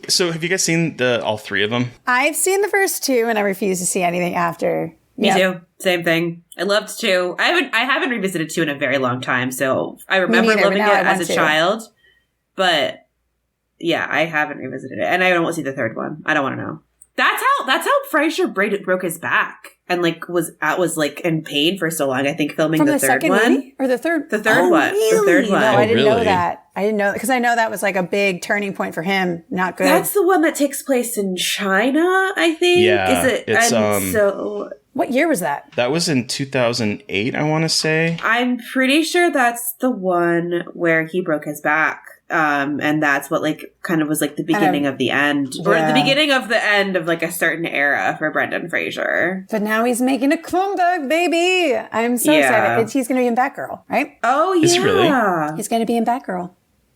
So have you guys seen all three of them?
I've seen the first two and I refuse to see anything after.
Me too. Same thing. I loved two. I haven't revisited two in a very long time. So I remember loving it as a child, but yeah, I haven't revisited it, and I don't want to see the third one. I don't want to know. That's how Frasier broke his back and like was like in pain for so long. I think filming
From
the third
second
one
movie? Or the third.
The third one.
Really?
The third one.
No, I didn't know
really?
that. I didn't know because I know that was like a big turning point for him. Not good.
That's the one that takes place in China, I think.
Yeah,
Is it?
it's,
so
what year was that?
That was in 2008, I want to say.
I'm pretty sure that's the one where he broke his back. And that's what like kind of was like the beginning of the end or the beginning of the end of like a certain era for Brendan Fraser.
But now he's making a comeback, baby. I'm so excited. He's going to be in Batgirl, right?
Oh, yeah.
Is he really?
He's going to be in Batgirl.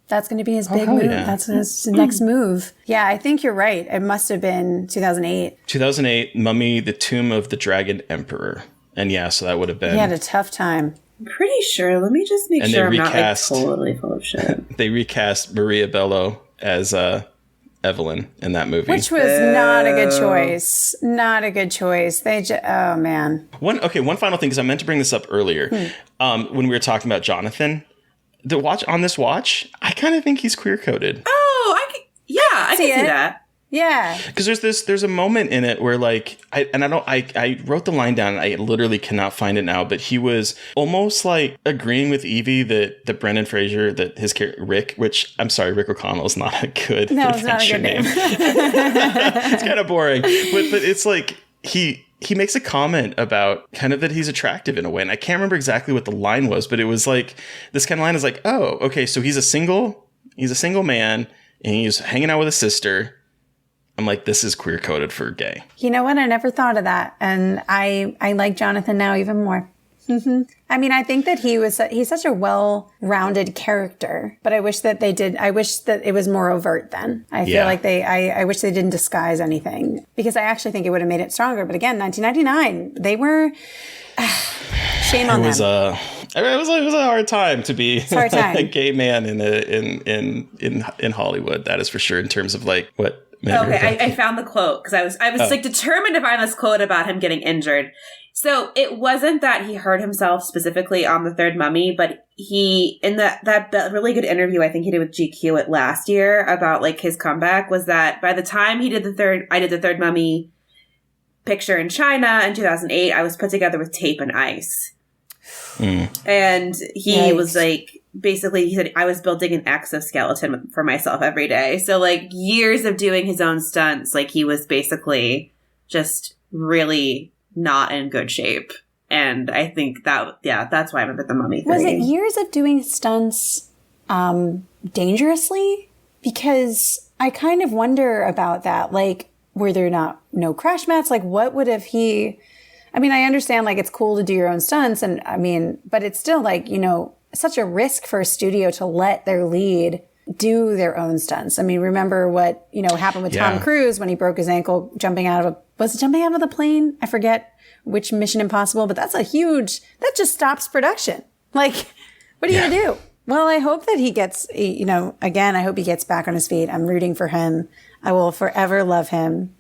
That's going to be his big move.
Yeah.
That's his next move. Yeah, I think you're right. It must have been 2008.
2008, Mummy, The Tomb of the Dragon Emperor. And yeah, so that would have been...
He had a tough time.
I'm pretty sure. Let me just make
And
sure I'm
they
not like
recast-
totally full of shit.
They recast Maria Bello as Evelyn in that movie.
Which was not a good choice. Not a good choice. Oh, man.
One final thing, because I meant to bring this up earlier. When we were talking about Jonathan, on this watch, I kind of think he's queer-coded.
Oh, I can see that.
Yeah.
Because there's a moment in it where like I wrote the line down and I literally cannot find it now, but he was almost like agreeing with Evie that Brendan Fraser, that his character Rick, which I'm sorry, Rick O'Connell is not a good adventure name. It's kind of boring, but it's like he makes a comment about kind of that he's attractive in a way, and I can't remember exactly what the line was, but it was like this kind of line is like, oh, okay, so he's a single man and he's hanging out with a sister. I'm like, this is queer coded for gay.
You know what? I never thought of that. And I like Jonathan now even more. I mean, I think that he's such a well-rounded character, but I wish that it was more overt then. I feel like I wish they didn't disguise anything because I actually think it would have made it stronger. But again, 1999, they were, shame on them.
It was a hard time to be
time.
a gay man in Hollywood. That is for sure, in terms of like what.
Okay, I found the quote because I was like determined to find this quote about him getting injured. So it wasn't that he hurt himself specifically on the third Mummy, but he in that really good interview I think he did with GQ last year about like his comeback was that by the time I did the third Mummy picture in China in 2008, I was put together with tape and ice. And he was like, basically, he said, I was building an exoskeleton for myself every day. So, like, years of doing his own stunts, like, he was basically just really not in good shape. And I think that's why I remember the Mummy thing.
Was it years of doing stunts dangerously? Because I kind of wonder about that. Like, were there no crash mats? Like, what would have he... I mean, I understand, like, it's cool to do your own stunts, and I mean, but it's still, like, such a risk for a studio to let their lead do their own stunts. I mean, remember what, happened with Tom Cruise when he broke his ankle jumping out of the plane? I forget which Mission Impossible, but that just stops production. Like, what are you going to do? Well, I hope that he gets, again, I hope he gets back on his feet. I'm rooting for him. I will forever love him.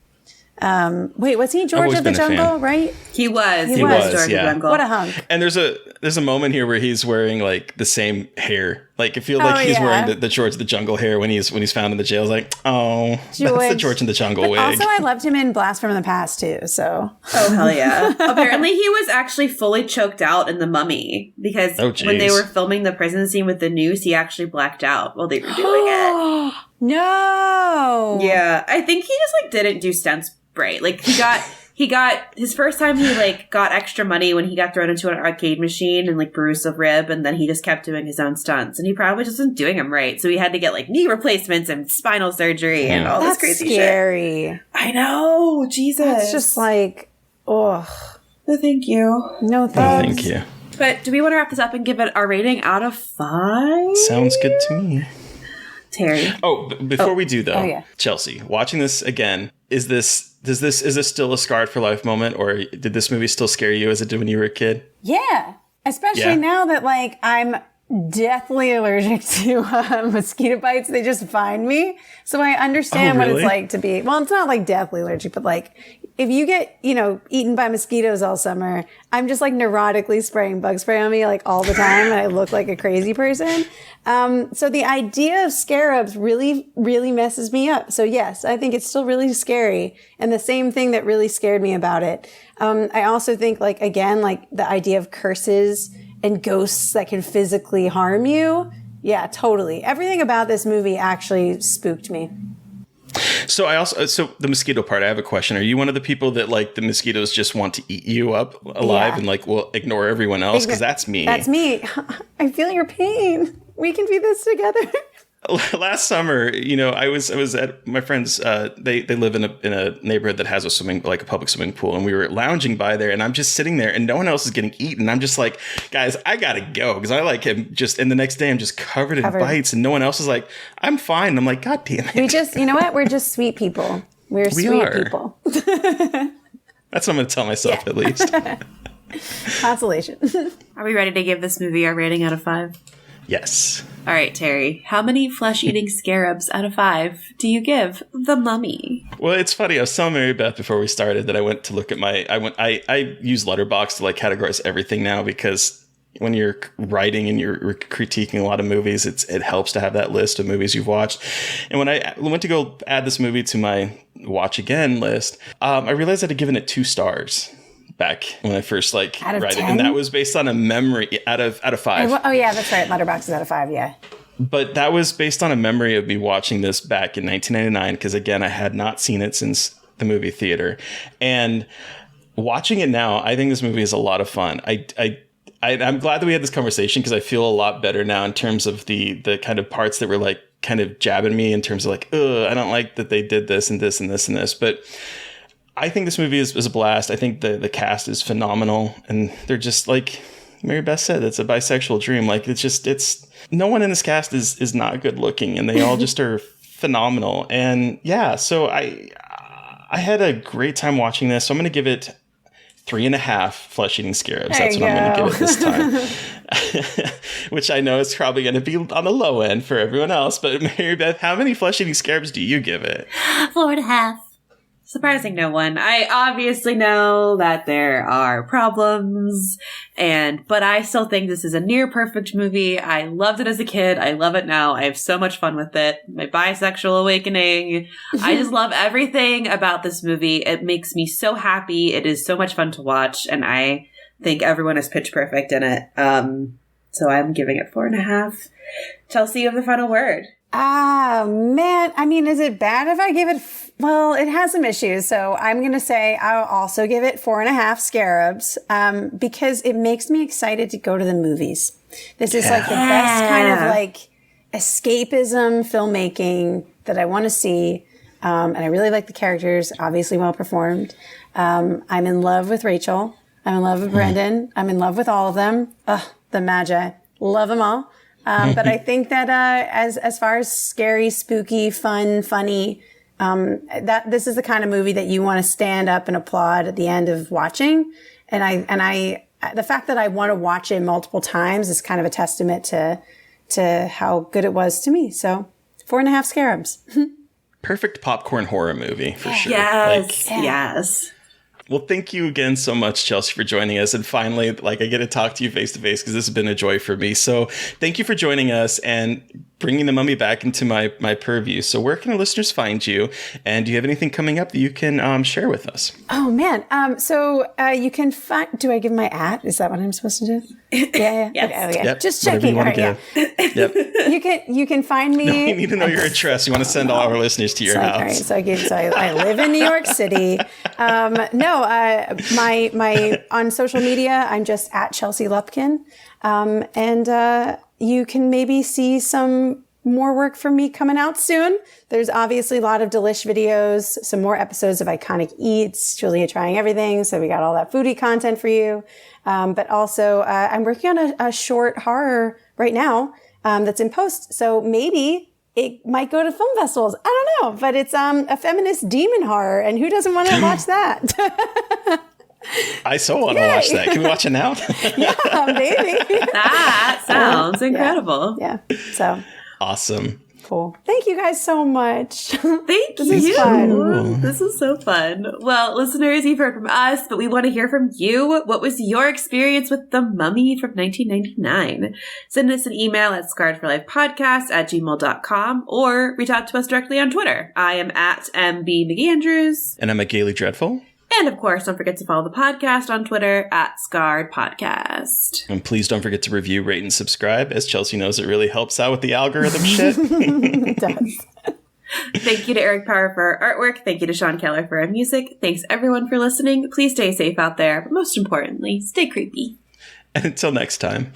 Wait, was he George of the Jungle, right?
He was
George
of the
yeah.
Jungle.
What a hunk.
And there's there's a moment here where he's wearing like the same hair. Like I feel like he's wearing the George of the Jungle hair when he's found in the jail. I was like, oh, that's the George in the Jungle wig.
Also, I loved him in Blast from the Past too. So
hell yeah. Apparently, he was actually fully choked out in The Mummy because when they were filming the prison scene with the noose, he actually blacked out while they were doing it.
No.
Yeah, I think he just like didn't do stunts right. Like he got his first time he like got extra money when he got thrown into an arcade machine and like bruised a rib, and then he just kept doing his own stunts, and he probably just wasn't doing them right, so he had to get like knee replacements and spinal surgery and all this crazy
scary
shit. I know, Jesus.
It's just like, oh,
no, thank you.
No thanks.
Thank you.
But do we want to wrap this up and give it our rating out of 5?
Sounds good to me.
Terry.
Oh, before we do though, Chelsea, watching this again, is this still a scarred for life moment, or did this movie still scare you as it did when you were a kid?
Yeah, especially now that like I'm deathly allergic to mosquito bites. They just find me, so I understand what it's like to be. Well, it's not like deathly allergic, but like if you get eaten by mosquitoes all summer, I'm just like neurotically spraying bug spray on me like all the time, and I look like a crazy person. So the idea of scarabs really, really messes me up. So yes, I think it's still really scary. And the same thing that really scared me about it. I also think like, again, like the idea of curses and ghosts that can physically harm you. Yeah, totally. Everything about this movie actually spooked me.
So the mosquito part, I have a question. Are you one of the people that like the mosquitoes just want to eat you up alive and like will ignore everyone else? Because that's me.
That's me. I feel your pain. We can do this together.
Last summer, I was at my friend's. They live in a neighborhood that has a public swimming pool, and we were lounging by there, and I'm just sitting there, and no one else is getting eaten. I'm just like, guys, I gotta go because I like him. And the next day, I'm just covered in bites, and no one else is like, I'm fine. And I'm like, God damn it.
We just, you know what? We're just sweet people. We're sweet people.
That's what I'm gonna tell myself at least.
Consolation.
Are we ready to give this movie our rating out of 5?
Yes.
All right, Terry. How many flesh-eating scarabs out of 5 do you give The Mummy?
Well, it's funny. I was telling Mary Beth before we started that I went to look at I use Letterboxd to like categorize everything now, because when you're writing and you're critiquing a lot of movies, it helps to have that list of movies you've watched. And when I went to go add this movie to my watch again list, I realized I'd given it 2 stars. Back when I first read it, and that was based on a memory out of 5.
Oh yeah, that's right. Letterboxd is out of 5. Yeah,
but that was based on a memory of me watching this back in 1999. Because again, I had not seen it since the movie theater, and watching it now, I think this movie is a lot of fun. I'm glad that we had this conversation because I feel a lot better now in terms of the kind of parts that were like kind of jabbing me in terms of like, I don't like that they did this and this and this and this, but. I think this movie is a blast. I think the cast is phenomenal, and they're just like Mary Beth said, it's a bisexual dream. Like it's no one in this cast is not good looking, and they all just are phenomenal. And yeah, so I had a great time watching this. So I'm going to give it 3.5 flesh-eating scarabs. That's what I'm going to give it this time. Which I know is probably going to be on the low end for everyone else. But Mary Beth, how many flesh-eating scarabs do you give it?
4.5. Surprising no one. I obviously know that there are problems, but I still think this is a near perfect movie. I loved it as a kid. I love it now. I have so much fun with it. My bisexual awakening. I just love everything about this movie. It makes me so happy. It is so much fun to watch, and I think everyone is pitch perfect in it. So I'm giving it 4.5. Chelsea, you have the final word.
Man. I mean, is it bad if I give it... Well, it has some issues. So I'm going to say I'll also give it 4.5 scarabs, because it makes me excited to go to the movies. This is like the best kind of like escapism filmmaking that I want to see. And I really like the characters, obviously well performed. I'm in love with Rachel. I'm in love with Brendan. I'm in love with all of them. The Magi. Love them all. But I think that, as far as scary, spooky, fun, funny, that this is the kind of movie that you want to stand up and applaud at the end of watching. And I, the fact that I want to watch it multiple times is kind of a testament to how good it was to me. So 4.5 scarabs.
Perfect popcorn horror movie for sure.
Yes. Yes.
Well, thank you again so much, Chelsea, for joining us. And finally, like, I get to talk to you face to face because this has been a joy for me. So thank you for joining us and bringing the mummy back into my purview. So where can our listeners find you? And do you have anything coming up that you can share with us?
Oh, man. So you can find, do I give my @ Is that what I'm supposed to do? Yeah.
Yes.
Okay.
Yep.
Just
Whatever
checking.
you want
All right,
to give. Yep.
You can find me.
No, we need to know your address. You want to send all our listeners to your house.
All right, so I live in New York City. My on social media, I'm just at Chelsea Lupkin. And you can maybe see some more work from me coming out soon. There's obviously a lot of delish videos, some more episodes of Iconic Eats, Julia trying everything. So we got all that foodie content for you. But also, I'm working on a short horror right now that's in post. So maybe it might go to film festivals. I don't know, but it's a feminist demon horror, and who doesn't want to watch that?
I so want to watch that. Can we watch it now?
Yeah, maybe.
That sounds incredible.
Yeah. So
Awesome.
cool. Thank you guys so much.
Thank
This is
you.
fun.
This is so fun. Well, listeners, you've heard from us, but we want to hear from you. What was your experience with The Mummy from 1999? Send us an email at scarredforlifepodcast@gmail.com or reach out to us directly on Twitter. I am at MB McAndrews.
And I'm a Gaily Dreadful.
And of course, don't forget to follow the podcast on Twitter at Scarred Podcast.
And please don't forget to review, rate, and subscribe. As Chelsea knows, it really helps out with the algorithm shit.
It does.
Thank you to Eric Power for our artwork. Thank you to Sean Keller for our music. Thanks everyone for listening. Please stay safe out there, but most importantly, stay creepy.
And until next time.